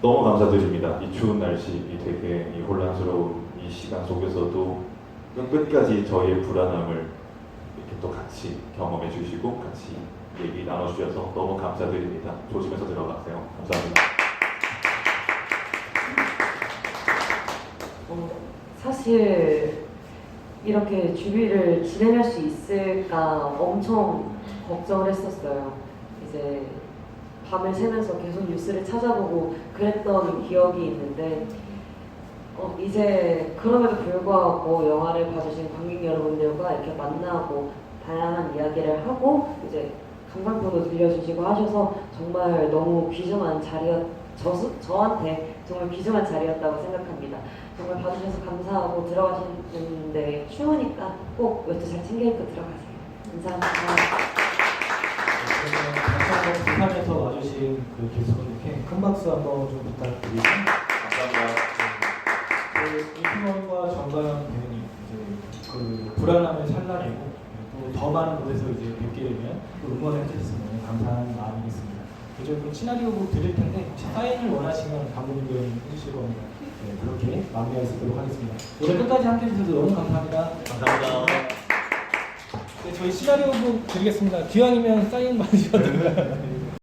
너무 감사드립니다. 이 추운 날씨, 이 되게 이 혼란스러운 이 시간 속에서도 끝까지 저희의 불안함을 이렇게 또 같이 경험해 주시고 같이 얘기 나눠주셔서 너무 감사드립니다. 조심해서 들어가세요. 감사합니다. 사실 이렇게 주비를 진행할 수 있을까 엄청 걱정을 했었어요. 이제 밤을 새면서 계속 뉴스를 찾아보고 그랬던 기억이 있는데 이제 그럼에도 불구하고 영화를 봐주신 관객 여러분들과 이렇게 만나고 다양한 이야기를 하고 이제 감상평도 들려주시고 하셔서 정말 너무 귀중한 저한테 정말 귀중한 자리였다고 생각합니다. 정말 봐주셔서 감사하고 들어가시는데 추우니까 꼭 외투 잘 챙겨 입고 들어가세요. 감사합니다. 다시 한번 부산에서 와주신 그 교수님께 큰 박수 한번 좀 부탁드리고 감사합니다. 이승원과 정가연 배우님 이제 그 불안함을 살라내고 또 더 많은 곳에서 이제 뵙게 되면 또 응원해 주셨으면 감사한 마음이겠습니다. 저희 시나리오북 드릴 텐데 혹시 사인을 원하시면 감독님도 해주실 겁니다. 네, 그렇게 마무리할 수 있도록 하겠습니다. 오늘 끝까지 함께 해주셔서 너무 감사합니다. 감사합니다. 네, 저희 시나리오북 드리겠습니다. 기왕이면 사인 받으셔도 됩니다.